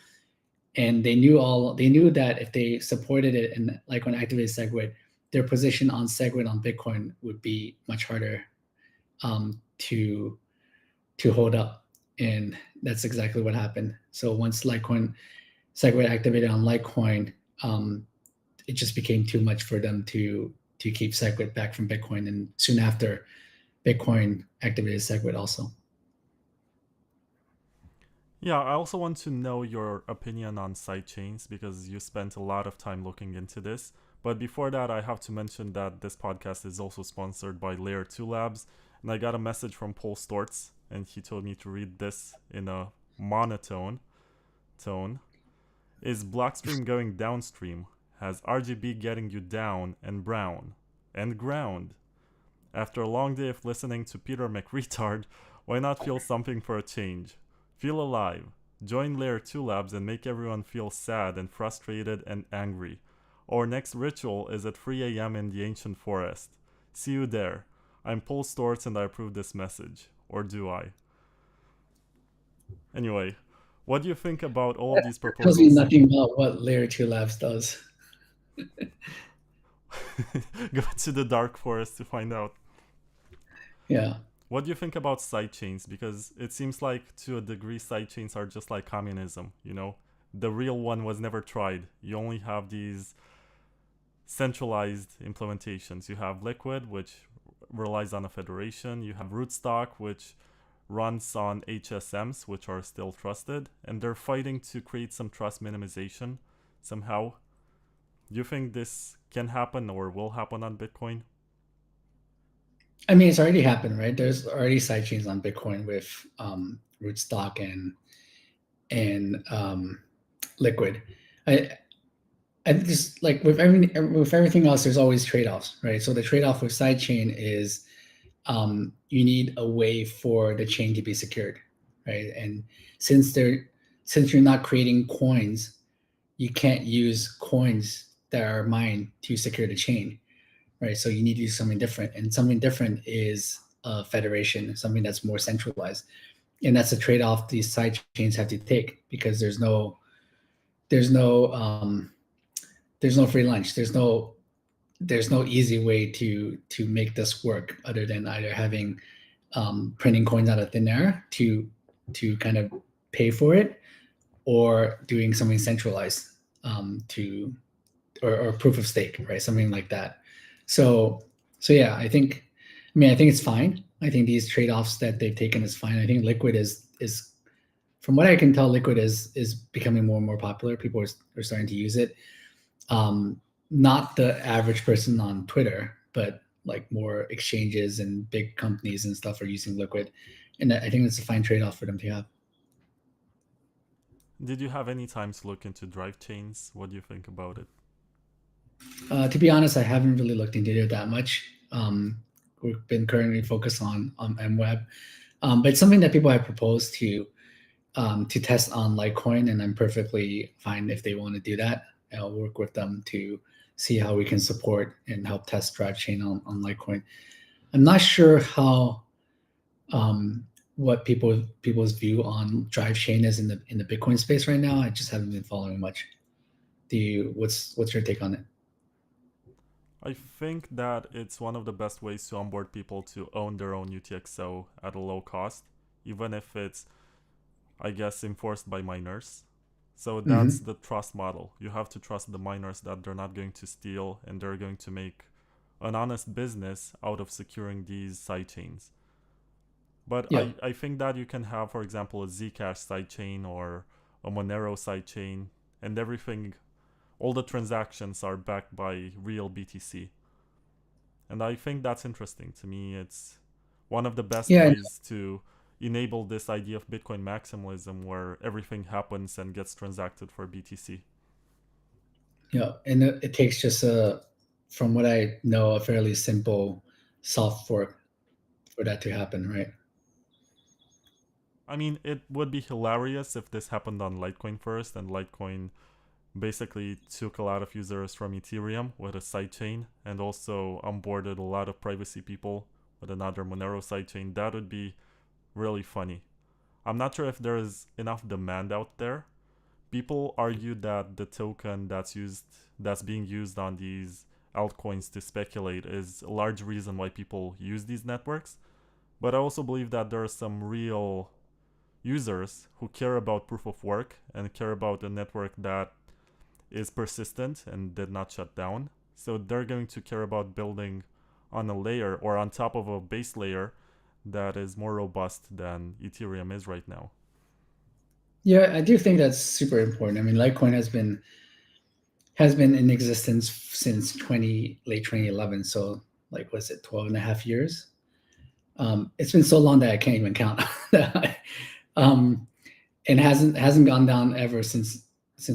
And they knew that if they supported it and Litecoin activated SegWit, their position on SegWit on Bitcoin would be much harder to hold up. And that's exactly what happened. So once Litecoin SegWit activated on Litecoin, it just became too much for them to keep SegWit back from Bitcoin. And soon after, Bitcoin activated SegWit also. Yeah, I also want to know your opinion on sidechains because you spent a lot of time looking into this. But before that, I have to mention that this podcast is also sponsored by Layer 2 Labs. And I got a message from Paul Stortz, and he told me to read this in a monotone tone. Is Blockstream going downstream? Has RGB getting you down and brown and ground? After a long day of listening to Peter McRetard, Why not feel something for a change? Feel alive. Join Layer 2 Labs and make everyone feel sad and frustrated and angry. Our next ritual is at 3 a.m. in the ancient forest. See you there. I'm Paul Stortz and I approve this message. Or do I? Anyway, what do you think about all of these That tells me proposals? nothing about what Layer 2 Labs does. Go to the dark forest to find out. Yeah. What do you think about sidechains? Because it seems like to a degree sidechains are just like communism, you know? The real one was never tried. You only have these centralized implementations. You have Liquid, which relies on a federation. You have Rootstock, which runs on HSMs, which are still trusted. And they're fighting to create some trust minimization somehow. Do you think this can happen or will happen on Bitcoin? I mean, it's already happened, right? There's already sidechains on Bitcoin with Rootstock and Liquid. I just like with everything else, there's always trade-offs, right? So the trade-off with sidechain is you need a way for the chain to be secured, right? And since you're not creating coins, you can't use coins that are mined to secure the chain, right? So you need to do something different, and something different is a federation, something that's more centralized, and that's a trade-off these side chains have to take because there's no free lunch. There's no easy way to make this work other than either having printing coins out of thin air to kind of pay for it, or doing something centralized or proof of stake, right? Something like that. So yeah, I think it's fine. I think these trade-offs that they've taken is fine. I think Liquid is from what I can tell, Liquid is becoming more and more popular. People are starting to use it. Not the average person on Twitter, but like more exchanges and big companies and stuff are using Liquid. And I think it's a fine trade-off for them to have. Did you have any time to look into drive chains? What do you think about it? To be honest, I haven't really looked into it that much. We've been currently focused on MWEB, but it's something that people have proposed to test on Litecoin, and I'm perfectly fine if they want to do that. I'll work with them to see how we can support and help test drive chain on Litecoin. I'm not sure how what people's view on drive chain is in the Bitcoin space right now. I just haven't been following much. What's your take on it? I think that it's one of the best ways to onboard people to own their own UTXO at a low cost, even if it's, I guess, enforced by miners. So that's the trust model. You have to trust the miners that they're not going to steal and they're going to make an honest business out of securing these sidechains. But Yeah. I think that you can have, for example, a Zcash sidechain or a Monero sidechain, and everything, all the transactions are backed by real BTC. And I think that's interesting. To me, it's one of the best ways to enable this idea of Bitcoin maximalism where everything happens and gets transacted for BTC. Yeah, and it takes just from what I know, a fairly simple soft fork for that to happen, right? I mean, it would be hilarious if this happened on Litecoin first, and Litecoin basically took a lot of users from Ethereum with a sidechain and also onboarded a lot of privacy people with another Monero sidechain. That would be really funny. I'm not sure if there is enough demand out there. People argue that the token that's being used on these altcoins to speculate is a large reason why people use these networks. But I also believe that there are some real users who care about proof of work and care about a network that is persistent and did not shut down. So they're going to care about building on a layer or on top of a base layer that is more robust than Ethereum is right now. Yeah, I do think that's super important. I mean, Litecoin has been in existence since late 2011. So like, what's it, 12 and a half years? It's been so long that I can't even count. And hasn't gone down ever since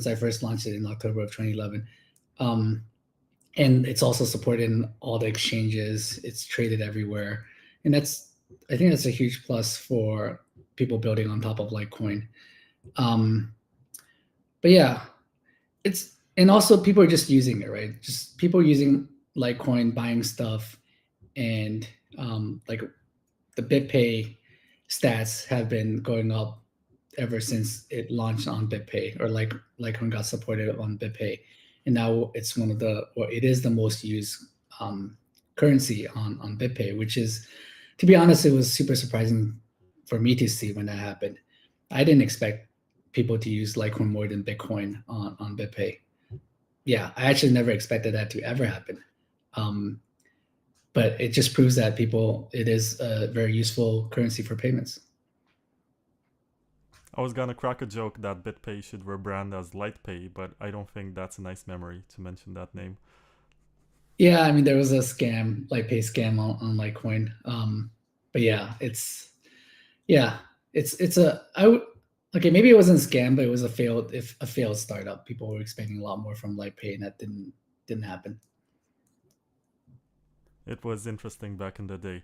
I first launched it in October of 2011. And it's also supported in all the exchanges. It's traded everywhere, and that's I think that's a huge plus for people building on top of Litecoin. Um, but yeah, it's and also people are just using it, right? Just people using Litecoin, buying stuff, and like the BitPay stats have been going up ever since it launched on BitPay, or like Litecoin got supported on BitPay, and now it's one of the, or it is the most used currency on BitPay, which is, to be honest, it was super surprising for me to see when that happened. I didn't expect people to use Litecoin more than Bitcoin on BitPay. Yeah, I actually never expected that to ever happen. But it just proves that it is a very useful currency for payments. I was gonna crack a joke that BitPay should rebrand as LightPay, but I don't think that's a nice memory to mention that name. Yeah, I mean there was a scam, like pay scam on Litecoin. But yeah, yeah, it's a okay, maybe it wasn't a scam, but it was a failed startup. People were expecting a lot more from LightPay, and that didn't happen. It was interesting back in the day.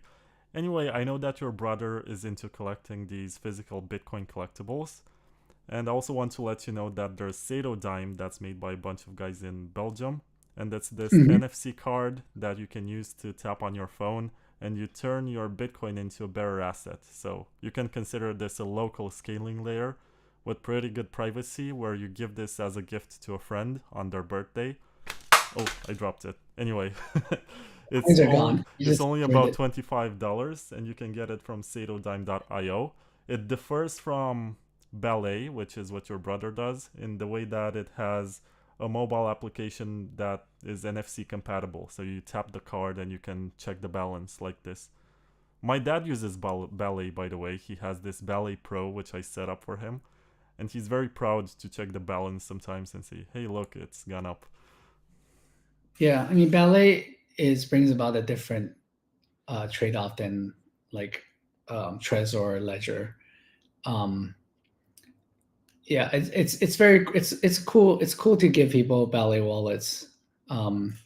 Anyway, I know that your brother is into collecting these physical Bitcoin collectibles, and I also want to let you know that there's Satoshi that's made by a bunch of guys in Belgium, and that's this Mhm. NFC card that you can use to tap on your phone and you turn your Bitcoin into a better asset. So you can consider this a local scaling layer with pretty good privacy where you give this as a gift to a friend on their birthday. Oh, I dropped it. Anyway, Coins are gone. You it's just only turned about it. $25 and you can get it from satodime.io. It differs from Ballet, which is what your brother does, in the way that it has a mobile application that is NFC compatible. So you tap the card and you can check the balance like this. My dad uses Ballet, by the way. He has this Ballet Pro, which I set up for him. And he's very proud to check the balance sometimes and say, hey, look, it's gone up. Yeah, I mean Ballet is brings about a different trade off than like Trezor Ledger. Um, yeah, it's very it's cool. It's cool to give people Ballet wallets, um,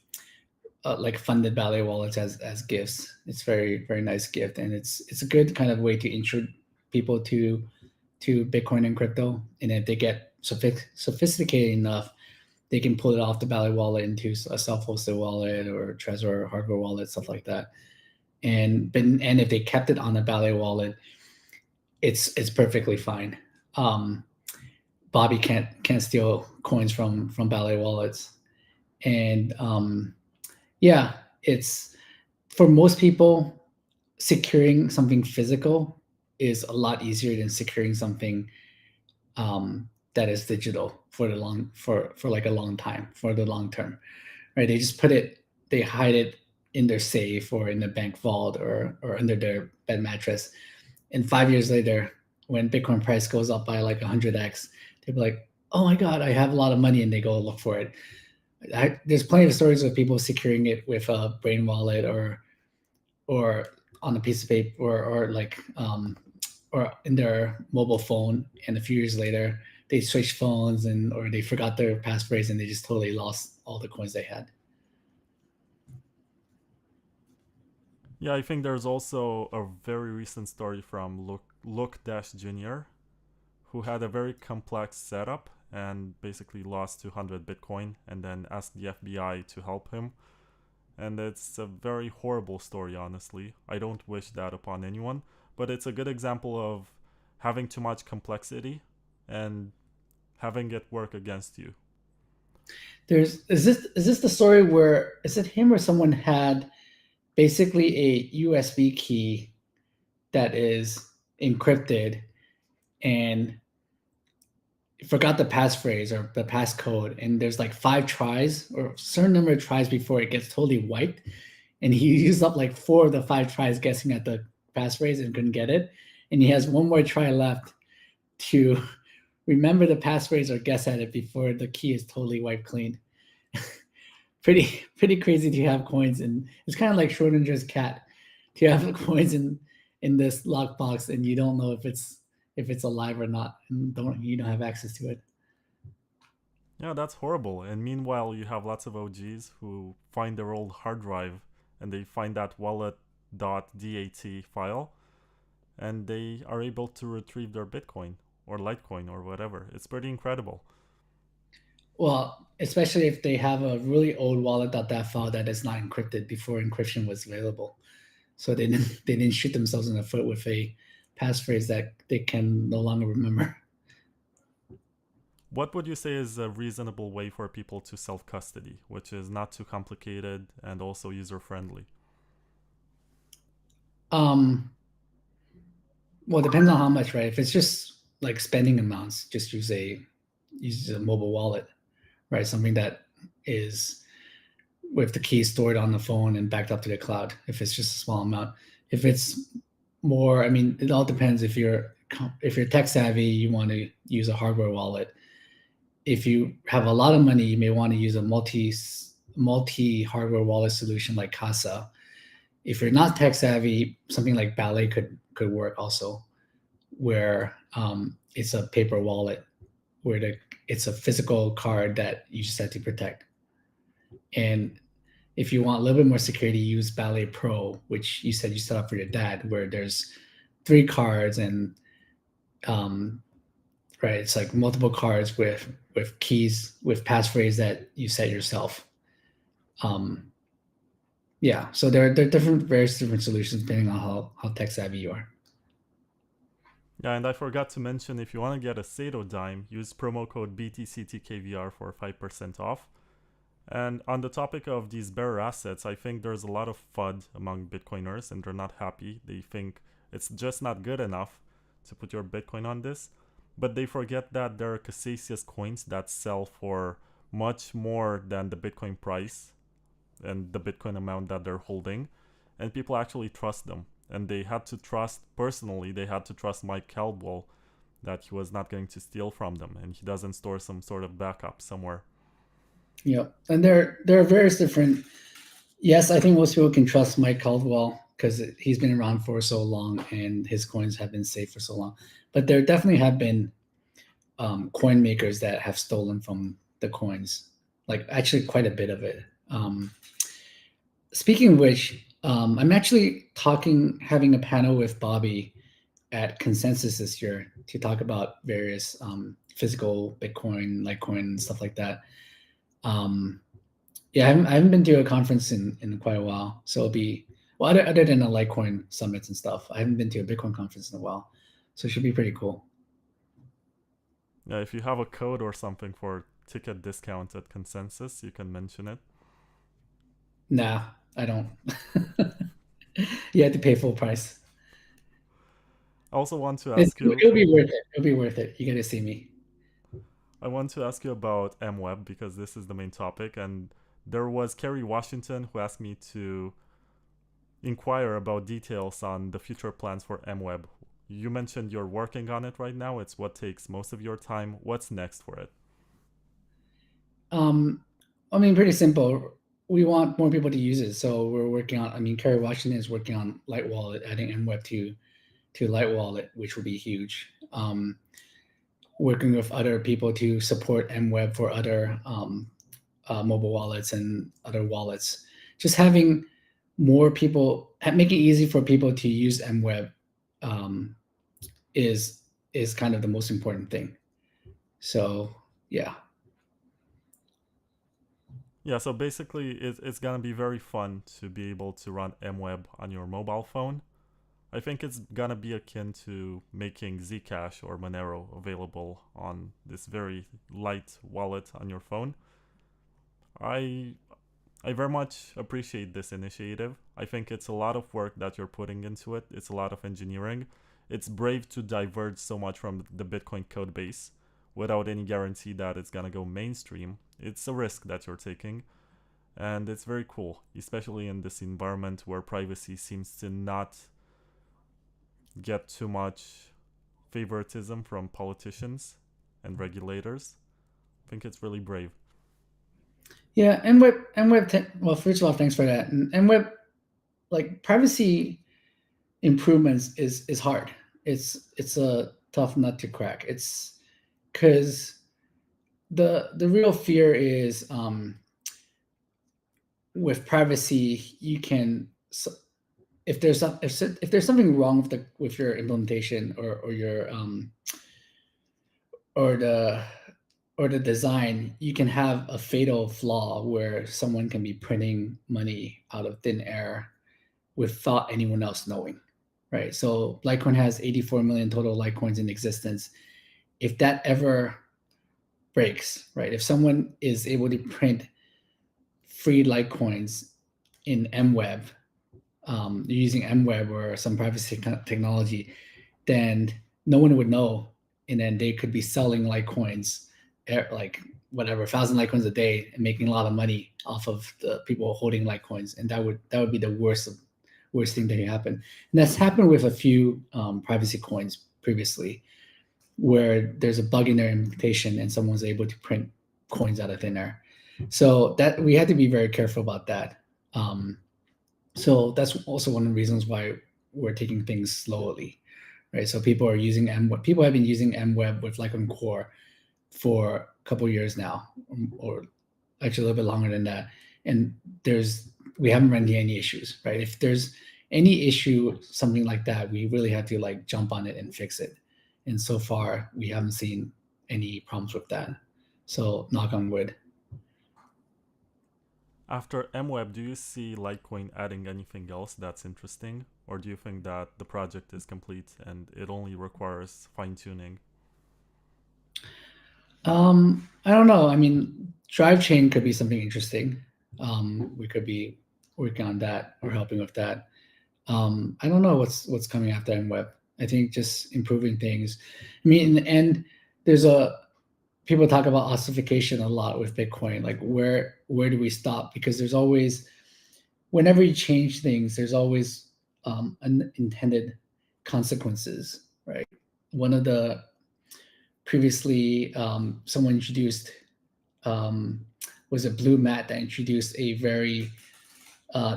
like funded Ballet wallets as gifts. It's very nice gift, and it's a good kind of way to intro people to Bitcoin and crypto. And if they get sophisticated enough, they can pull it off the Ballet wallet into a self-hosted wallet or Trezor hardware wallet, stuff like that. And if they kept it on a Ballet wallet, it's perfectly fine. Um, Bobby can't steal coins from Ballet wallets, and yeah, it's for most people securing something physical is a lot easier than securing something that is digital for like a long time, for the long term, right? They hide it in their safe or in the bank vault or under their bed mattress, and 5 years later, when Bitcoin price goes up by like 100x, they'll be like, "Oh my god, I have a lot of money," and they go look for it. There's plenty of stories of people securing it with a brain wallet or on a piece of paper or in their mobile phone, and a few years later they switched phones and or they forgot their passphrase and they just totally lost all the coins they had. Yeah, I think there's also a very recent story from Look Dash Jr., who had a very complex setup and basically lost 200 Bitcoin and then asked the FBI to help him. And it's a very horrible story, honestly. I don't wish that upon anyone, but it's a good example of having too much complexity and having it work against you. There's is this the story where is it him or someone had basically a USB key that is encrypted and forgot the passphrase or the passcode, and there's like 5 tries or a certain number of tries before it gets totally wiped, and he used up like 4 of the 5 tries guessing at the passphrase and couldn't get it, and he has one more try left to remember the passphrase or guess at it before the key is totally wiped clean. Pretty crazy to have coins, and it's kind of like Schrodinger's cat to have coins in this lockbox and you don't know if it's alive or not, and you don't have access to it. Yeah, that's horrible. And meanwhile, you have lots of OGs who find their old hard drive and they find that wallet.dat file and they are able to retrieve their Bitcoin or Litecoin or whatever. It's pretty incredible. Well, especially if they have a really old wallet.dat file that is not encrypted before encryption was available. So they didn't shoot themselves in the foot with a passphrase that they can no longer remember. What would you say is a reasonable way for people to self custody, which is not too complicated and also user friendly? Um, well, it depends on how much, right? If it's just like spending amounts, just use a mobile wallet, right? Something that is with the key stored on the phone and backed up to the cloud. If it's just a small amount, if it's more, I mean, it all depends. If you're tech savvy, you want to use a hardware wallet. If you have a lot of money, you may want to use a multi hardware wallet solution like Casa. If you're not tech savvy, something like Ballet could work also, where it's a paper wallet, where it's a physical card that you just have to protect. And if you want a little bit more security, use Ballet Pro, which you said you set up for your dad, where there's 3 cards and right, it's like multiple cards with keys with passphrase that you set yourself. Yeah, so there are various different solutions depending on how tech savvy you are. Yeah, and I forgot to mention if you want to get a Sato dime, use promo code BTCTKVR for 5% off. And on the topic of these bearer assets, I think there's a lot of FUD among Bitcoiners and they're not happy. They think it's just not good enough to put your Bitcoin on this. But they forget that there are Cassius coins that sell for much more than the Bitcoin price and the Bitcoin amount that they're holding. And people actually trust them. And they had to trust, personally, they had to trust Mike Caldwell that he was not going to steal from them and he doesn't store some sort of backup somewhere. Yeah, and there are various different. Yes, I think most people can trust Mike Caldwell because he's been around for so long and his coins have been safe for so long. But there definitely have been coin makers that have stolen from the coins, like actually quite a bit of it. Speaking of which, I'm actually having a panel with Bobby at Consensus this year to talk about various physical Bitcoin, Litecoin, and stuff like that. Yeah, I haven't been to a conference in quite a while, so it'll be other than the Litecoin summits and stuff. I haven't been to a Bitcoin conference in a while, so it should be pretty cool. Yeah, if you have a code or something for ticket discount at Consensus, you can mention it. Nah, I don't. You have to pay full price. I also want to ask you. It'll be worth it. It'll be worth it. You got to see me. I want to ask you about MWEB because this is the main topic, and there was Kerry Washington who asked me to inquire about details on the future plans for MWEB. You mentioned you're working on it right now. It's what takes most of your time. What's next for it? I mean, pretty simple. We want more people to use it, so we're working on. I mean, Kerry Washington is working on Light Wallet, adding MWeb to Light Wallet, which will be huge. Working with other people to support MWeb for other mobile wallets and other wallets. Just having more people, making it easy for people to use MWeb is kind of the most important thing. So yeah. Yeah, so basically, it's gonna be very fun to be able to run MWeb on your mobile phone. I think it's gonna be akin to making Zcash or Monero available on this very light wallet on your phone. I I very much appreciate this initiative. I think it's a lot of work that you're putting into it. It's a lot of engineering. It's brave to diverge so much from the Bitcoin code base without any guarantee that it's gonna go mainstream. It's a risk that you're taking, and it's very cool, especially in this environment where privacy seems to not get too much favoritism from politicians and regulators. I think it's really brave. Yeah, MWeb. Well, first of all, thanks for that. And MWeb, like privacy improvements is hard. It's a tough nut to crack. It's because the real fear is with privacy you can if there's some if there's something wrong with the with your implementation or your or the or the design, you can have a fatal flaw where someone can be printing money out of thin air without anyone else knowing, right? So Litecoin has 84 million total Litecoins in existence. If that ever breaks, right? If someone is able to print free Litecoins in MWEB, using MWEB or some privacy technology, then no one would know, and then they could be selling Litecoins, like whatever 1,000 Litecoins a day, and making a lot of money off of the people holding Litecoins, and that would be the worst thing that can happen. And that's happened with a few privacy coins previously, where there's a bug in their implementation and someone's able to print coins out of thin air. So that we had to be very careful about that. So that's also one of the reasons why we're taking things slowly, right? So people are using MWEB. People have been using MWEB with Litecoin Core for a couple of years now, or actually a little bit longer than that. And we haven't run into any issues, right? If there's any issue, something like that, we really have to like jump on it and fix it. And so far, we haven't seen any problems with that. So knock on wood. After MWeb, do you see Litecoin adding anything else that's interesting? Or do you think that the project is complete and it only requires fine tuning? I don't know. I mean, drive chain could be something interesting. We could be working on that or helping with that. I don't know what's coming after MWeb. I think just improving things. I mean, in the end, there's a people talk about ossification a lot with Bitcoin. Like where do we stop? Because there's always, whenever you change things, there's always unintended consequences, right? One of the previously someone introduced was a blue mat that introduced a very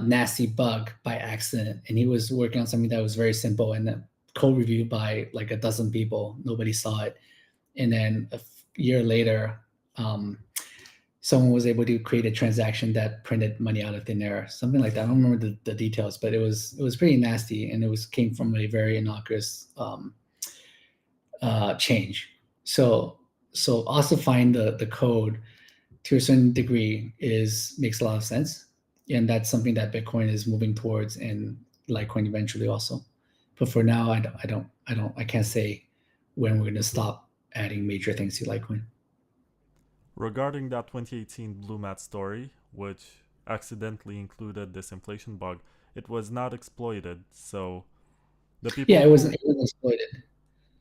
nasty bug by accident, and he was working on something that was very simple and code reviewed by like a dozen people. Nobody saw it, and then a year later, someone was able to create a transaction that printed money out of thin air, something like that. I don't remember the details, but it was pretty nasty, and it came from a very innocuous change. So ossifying the code to a certain degree makes a lot of sense, and that's something that Bitcoin is moving towards, and Litecoin eventually also. But for now, I can't say when we're going to stop adding major things to Litecoin. Regarding that 2018 Blue Mat story, which accidentally included this inflation bug, it was not exploited. So the Yeah, people who it was exploited.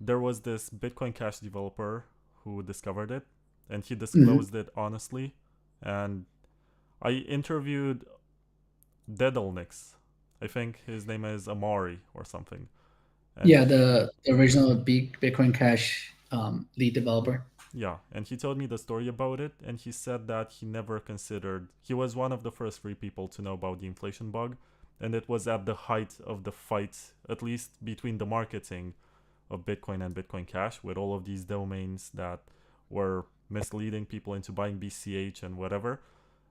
there was this Bitcoin Cash developer who discovered it, and he Mm-hmm. disclosed it honestly. And I interviewed Dedalnix. I think his name is Amari or something. And Yeah, the original big Bitcoin Cash lead developer. yeah, and he told me the story about it, and he said that he never considered. He was one of the first three people to know about the inflation bug, and it was at the height of the fight, at least between the marketing of Bitcoin and Bitcoin Cash, with all of these domains that were misleading people into buying BCH and whatever.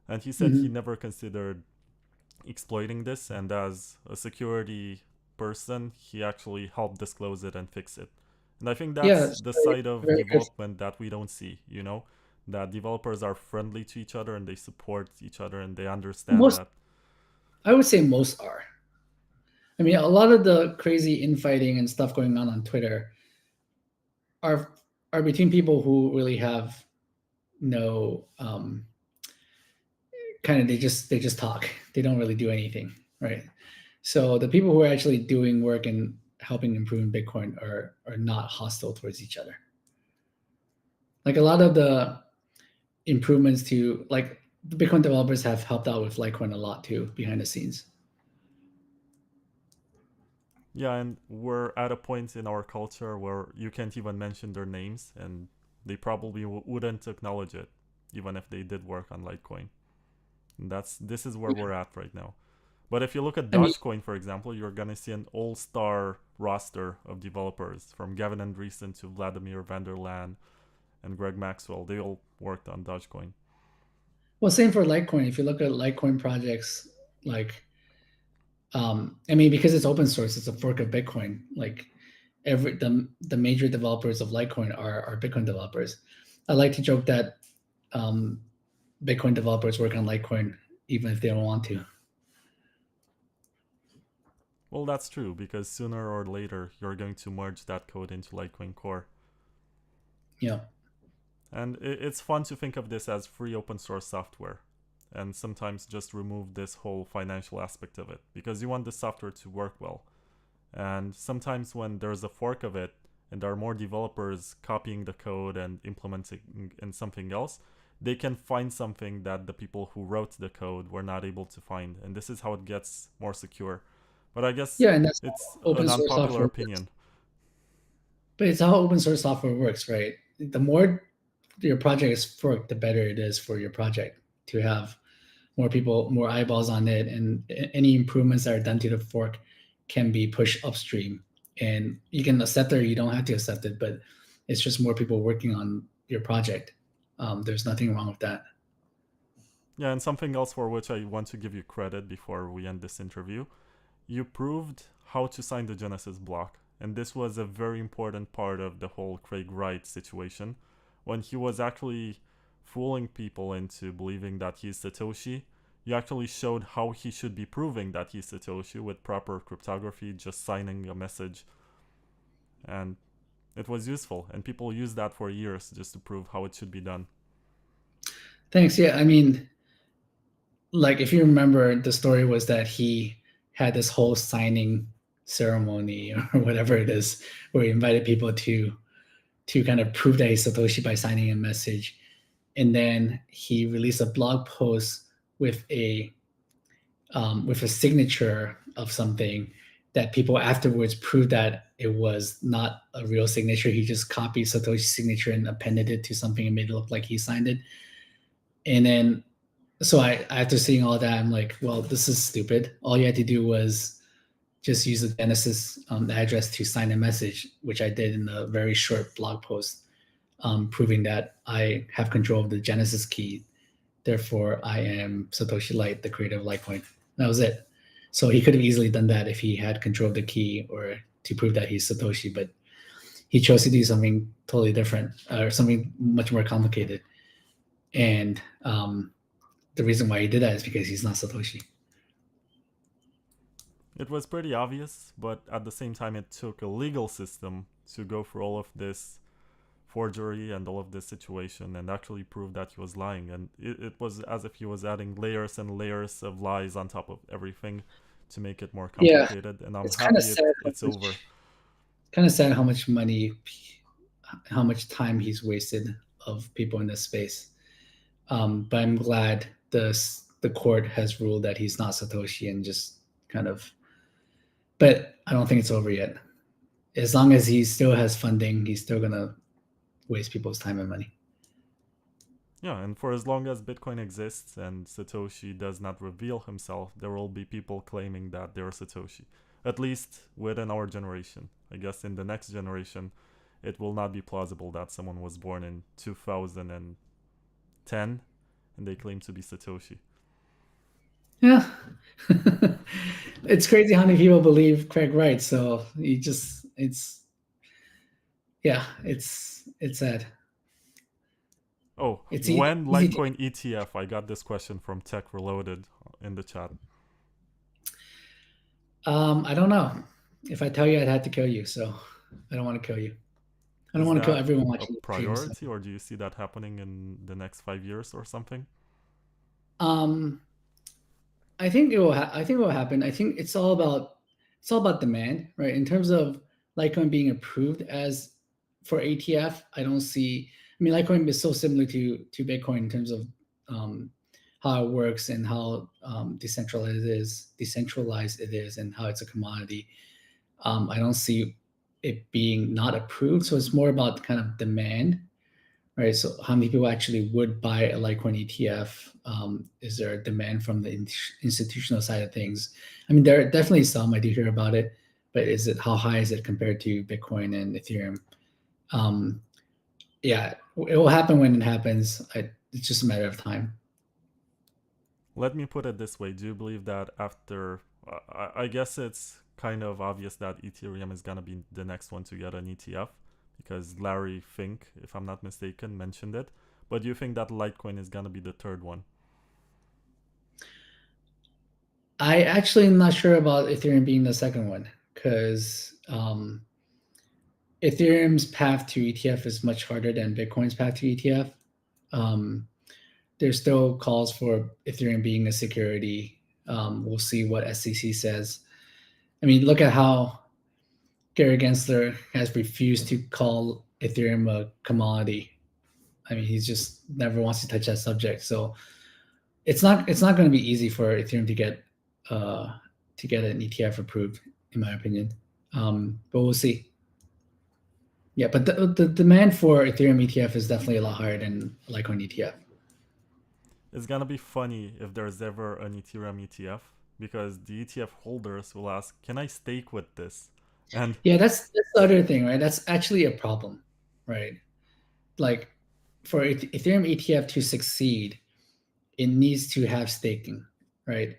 And he said he Mm-hmm. never considered exploiting this, and as a security person, he actually helped disclose it and fix it. And I think Yeah, that's it's the very, side of very good. development that we don't see, that developers are friendly to each other and they support each other and they understand Most, that. I would say most are. I mean, a lot of the crazy infighting and stuff going on Twitter are are between people who really have no kind of they just talk. They don't really do anything, right? So the people who are actually doing work and helping improve Bitcoin are not hostile towards each other. Like a lot of the improvements to like the Bitcoin developers have helped out with Litecoin a lot too behind the scenes. Yeah, and we're at a point in our culture where you can't even mention their names and they probably wouldn't acknowledge it, even if they did work on Litecoin. And this is where we're at right now. But if you look at I mean, Dogecoin, for example, you're gonna see an all-star roster of developers from Gavin Andreessen to Vladimir Vanderlaan and Greg Maxwell. They all worked on Dogecoin. well, same for Litecoin. If you look at Litecoin projects like I mean, because it's open source, it's a fork of Bitcoin. Like the major developers of Litecoin are Bitcoin developers. I like to joke that Bitcoin developers work on Litecoin even if they don't want to. Well, that's true because sooner or later you're going to merge that code into Litecoin Core. Yeah. And it's fun to think of this as free open source software and sometimes just remove this whole financial aspect of it because you want the software to work well. And sometimes when there's a fork of it and there are more developers copying the code and implementing in something else, they can find something that the people who wrote the code were not able to find. And this is how it gets more secure. But I guess Yeah, and that's it's how an open source unpopular software works. opinion. But it's how open source software works, right? The more your project is forked, the better it is for your project to have more people, more eyeballs on it, and any improvements that are done to the fork can be pushed upstream. And you can accept it or you don't have to accept it, but it's just more people working on your project. There's nothing wrong with that. Yeah, and something else for which I want to give you credit before we end this interview. You proved how to sign the Genesis block, and this was a very important part of the whole Craig Wright situation. When he was actually fooling people into believing that he's Satoshi, you actually showed how he should be proving that he's Satoshi with proper cryptography, just signing a message. And it was useful, and people used that for years just to prove how it should be done. Thanks. Yeah, I mean, like if you remember, the story was that he had this whole signing ceremony or whatever it is, where he invited people to kind of prove that he's Satoshi by signing a message, and then he released a blog post with with a signature of something that people afterwards proved that it was not a real signature. He just copied Satoshi's signature and appended it to something and made it look like he signed it. And then, so after seeing all that, I'm like, well, this is stupid. All you had to do was just use the Genesis address to sign a message, which I did in a very short blog post, proving that I have control of the Genesis key. Therefore, I am Satoshi Light, the creator of Litecoin. That was it. So he could have easily done that if he had control of the key or to prove that he's Satoshi, but he chose to do something totally different or something much more complicated. And the reason why he did that is because he's not Satoshi. It was pretty obvious, but at the same time, it took a legal system to go through all of this forgery and all of this situation and actually prove that he was lying. And it was as if he was adding layers and layers of lies on top of everything to make it more Yeah, complicated. And I'm it's kind of happy sad. it's over. Kind of sad how much money, how much time he's wasted of people in this space. But I'm glad the court has ruled that he's not Satoshi and just kind of. But I don't think it's over yet. As long as he still has funding, he's still gonna waste people's time and money. Yeah, and for as long as Bitcoin exists and Satoshi does not reveal himself, there will be people claiming that they're Satoshi. At least within our generation. I guess in the next generation, it will not be plausible that someone was born in 2010 and they claim to be Satoshi. Yeah. It's crazy how many people believe Craig Wright. So it's sad. Oh, It's when easy to, Litecoin ETF? I got this question from Tech Reloaded in the chat. I don't know. If I tell you, I'd have to kill you. So I don't want to kill you. I don't Is want to kill that everyone a watching the stream. So. priority, or do you see that happening in the next 5 years or something? Um, I think it will. I think it will happen. I think it's all about demand, right? In terms of Litecoin being approved as for ATF, I don't see. I mean, Litecoin is so similar to Bitcoin in terms of how it works and how decentralized it is, and how it's a commodity. I don't see it being not approved. So it's more about kind of demand, right? So how many people actually would buy a Litecoin ETF? Is there a demand from the institutional side of things? I mean, there are definitely some. I do hear about it, but how high is it compared to Bitcoin and Ethereum? Yeah, it will happen when it happens. It's just a matter of time. Let me put it this way. Do you believe that after I guess it's kind of obvious that Ethereum is gonna be the next one to get an ETF because Larry Fink, if I'm not mistaken, mentioned it. But do you think that Litecoin is gonna be the third one? I actually am not sure about Ethereum being the second one because Ethereum's path to ETF is much harder than Bitcoin's path to ETF. Um, there's still calls for Ethereum being a security. We'll see what SEC says. I mean, look at how Gary Gensler has refused to call Ethereum a commodity. I mean, he's just never wants to touch that subject. So it's not going to be easy for Ethereum to get an ETF approved, in my opinion. But we'll see. Yeah, but the demand for Ethereum ETF is definitely a lot higher than Litecoin ETF. It's gonna be funny if there's ever an Ethereum ETF because the ETF holders will ask, "Can I stake with this?" And Yeah, that's the other thing, right? That's actually a problem, right? Like for Ethereum ETF to succeed, it needs to have staking, right?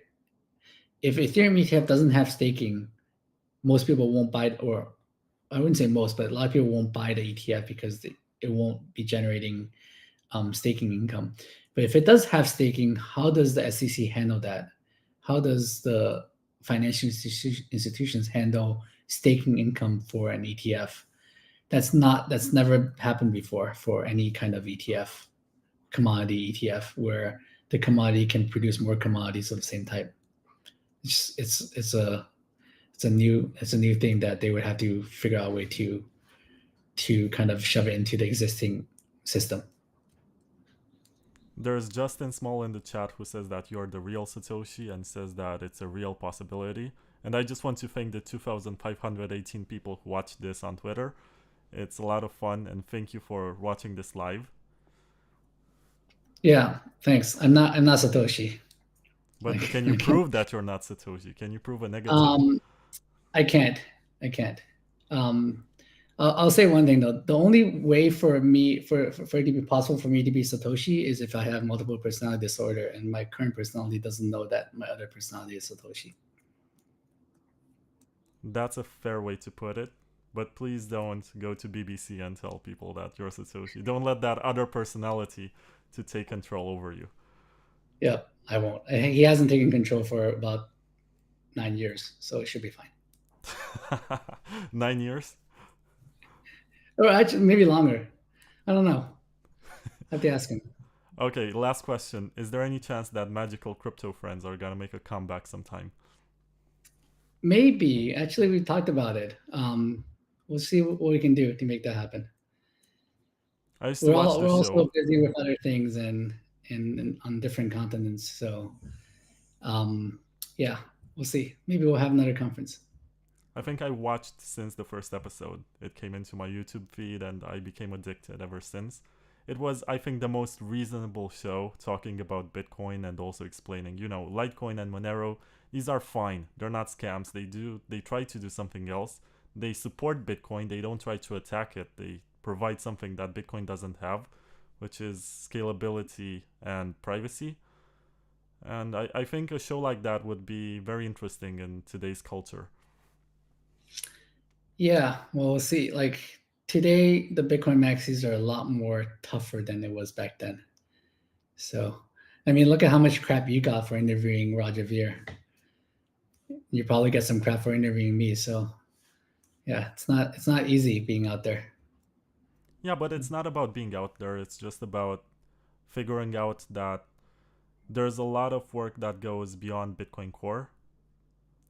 If Ethereum ETF doesn't have staking, most people won't buy it, or I wouldn't say most, but a lot of people won't buy the ETF because it won't be generating staking income. But if it does have staking, how does the SEC handle that? How does the financial institutions handle staking income for an ETF? That's never happened before for any kind of ETF, commodity ETF, where the commodity can produce more commodities of the same type. It's a new thing that they would have to figure out a way to kind of shove it into the existing system. there's Justin Small in the chat who says that you're the real Satoshi and says that it's a real possibility. And I just want to thank the 2,518 people who watched this on Twitter. It's a lot of fun, and thank you for watching this live. Yeah, thanks. I'm not Satoshi. But Like, can you prove that you're not Satoshi? Can you prove a negative? um, I can't. I can't. Um, I'll say one thing though. The only way for me for it to be possible for me to be Satoshi is if I have multiple personality disorder, and my current personality doesn't know that my other personality is Satoshi. That's a fair way to put it. But please don't go to BBC and tell people that you're Satoshi. Don't let that other personality to take control over you. Yeah, I won't. He hasn't taken control for about 9 years, so it should be fine. 9 years? Or actually, maybe longer. I don't know. I have to ask him. Okay, last question. Is there any chance that magical crypto friends are gonna make a comeback sometime? Maybe. Actually, we talked about it. We'll see what we can do to make that happen. I used to We're watch all the we're also show. busy with other things and on different continents. So um, yeah, we'll see. Maybe we'll have another conference. I think I watched since the first episode. It came into my YouTube feed and I became addicted ever since. It was, I think, the most reasonable show talking about Bitcoin and also explaining, Litecoin and Monero, these are fine. They're not scams. They try to do something else. They support Bitcoin. They don't try to attack it. They provide something that Bitcoin doesn't have, which is scalability and privacy. And I think a show like that would be very interesting in today's culture. Yeah, well, we'll see. Like today, the Bitcoin maxis are a lot more tougher than it was back then. So, I mean, look at how much crap you got for interviewing Roger Ver. You probably get some crap for interviewing me. So, yeah, it's not easy being out there. Yeah, but it's not about being out there. It's just about figuring out that there's a lot of work that goes beyond Bitcoin Core.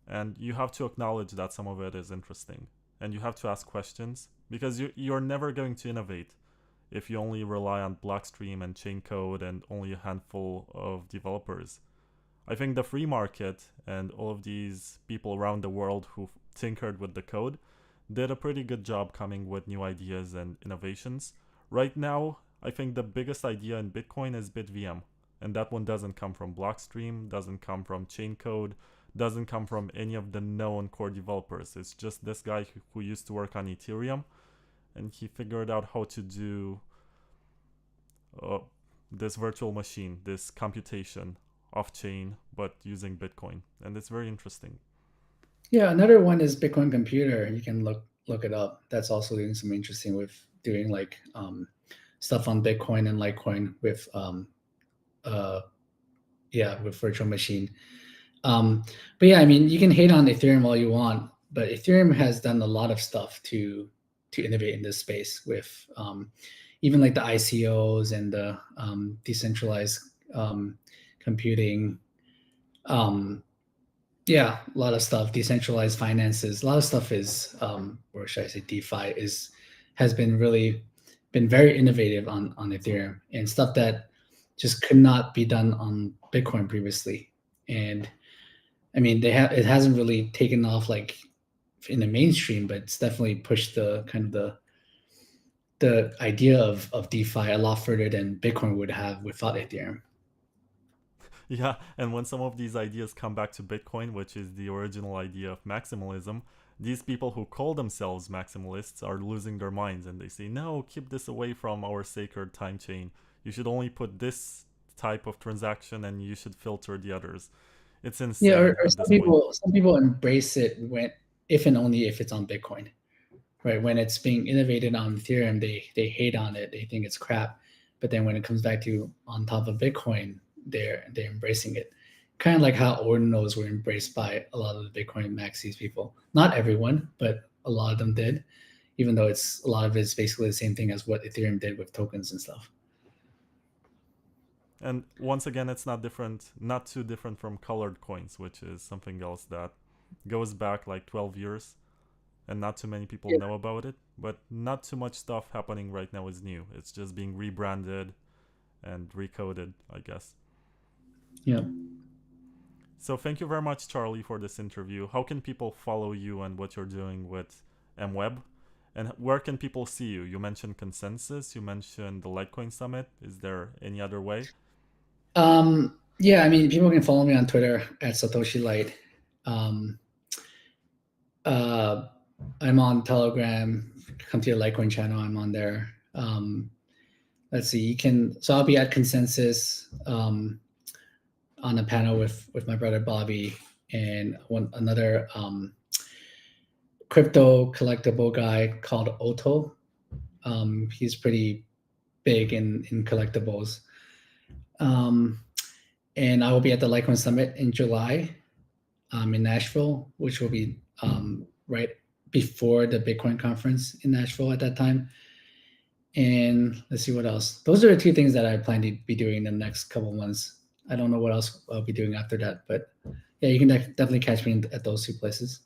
And you have to acknowledge that some of it is interesting. And you have to ask questions because you're never going to innovate if you only rely on Blockstream and chain code and only a handful of developers. I think the free market and all of these people around the world who tinkered with the code did a pretty good job coming with new ideas and innovations. Right now, I think the biggest idea in Bitcoin is BitVM, and that one doesn't come from Blockstream, doesn't come from chain code, doesn't come from any of the known core developers. It's just this guy who used to work on Ethereum, and he figured out how to do uh, this virtual machine, this computation off chain, but using Bitcoin. And it's very interesting. Yeah, another one is Bitcoin Computer. You can look it up. That's also doing some interesting with doing like stuff on Bitcoin and Litecoin with uh, yeah, with virtual machine. Um, but yeah, I mean, you can hate on Ethereum all you want, but Ethereum has done a lot of stuff to innovate in this space with even like the ICOs and the decentralized computing. Um, yeah, a lot of stuff. Decentralized finances. A lot of stuff is, or should I say, DeFi is has been really been very innovative on Ethereum and stuff that just could not be done on Bitcoin previously. And I mean, they have it hasn't really taken off like in the mainstream, but it's definitely pushed the kind of the idea of DeFi a lot further than Bitcoin would have without Ethereum. Yeah, and when some of these ideas come back to Bitcoin, which is the original idea of maximalism, these people who call themselves maximalists are losing their minds and they say, no, keep this away from our sacred time chain. You should only put this type of transaction and you should filter the others. It's Yeah, insane or at this point. some people embrace it when if and only if it's on Bitcoin, right? When it's being innovated on Ethereum, they hate on it. They think it's crap. But then when it comes back to on top of Bitcoin, they're embracing it. Kind of like how ordinals were embraced by a lot of the Bitcoin maxis people. Not everyone, but a lot of them did. Even though it's a lot of it's basically the same thing as what Ethereum did with tokens and stuff. And once again, it's not different, not too different from colored coins, which is something else that goes back like 12 years and not too many people Yeah. know about it. But not too much stuff happening right now is new. It's just being rebranded and recoded, I guess. Yeah. So thank you very much, Charlie, for this interview. How can people follow you and what you're doing with MWEB? And where can people see you? You mentioned Consensus, you mentioned the Litecoin Summit. Is there any other way? Yeah, I mean, people can follow me on Twitter at Satoshi Light. Um, uh, I'm on Telegram. Come to your Litecoin channel. I'm on there. Let's see. You can. So I'll be at Consensus on a panel with my brother Bobby and one another crypto collectible guy called Otto. He's pretty big in collectibles. Um, and I will be at the Litecoin Summit in July in Nashville, which will be right before the Bitcoin conference in Nashville at that time. And let's see what else. Those are the two things that I plan to be doing in the next couple of months. I don't know what else I'll be doing after that, but yeah, you can definitely catch me at those two places.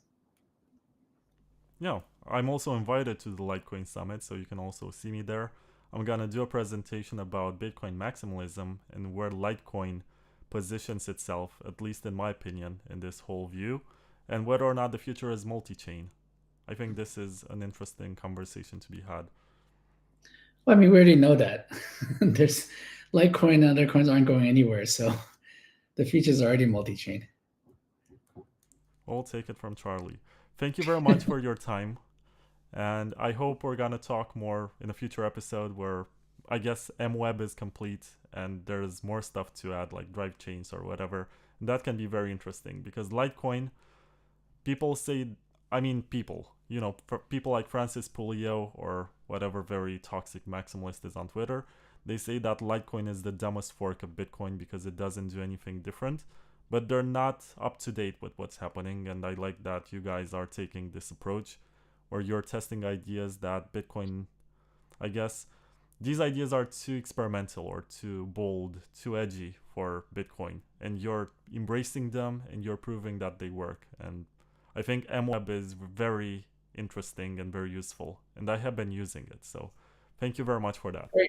Yeah, I'm also invited to the Litecoin Summit, so you can also see me there. I'm gonna do a presentation about Bitcoin maximalism and where Litecoin positions itself, at least in my opinion, in this whole view, and whether or not the future is multi chain. I think this is an interesting conversation to be had. Well, I mean, we already know that. There's Litecoin and other coins aren't going anywhere, so the future is already multi-chain. We'll take it from Charlie. Thank you very much for your time. And I hope we're gonna talk more in a future episode where I guess MWeb is complete and there's more stuff to add, like drive chains or whatever. And that can be very interesting because Litecoin, people say, I mean, people, people like Francis Pulio or whatever very toxic maximalist is on Twitter, they say that Litecoin is the dumbest fork of Bitcoin because it doesn't do anything different. But they're not up to date with what's happening, and I like that you guys are taking this approach where you're testing ideas that Bitcoin, I guess, these ideas are too experimental or too bold, too edgy for Bitcoin. And you're embracing them and you're proving that they work. And I think MWeb is very interesting and very useful. And I have been using it. So thank you very much for that.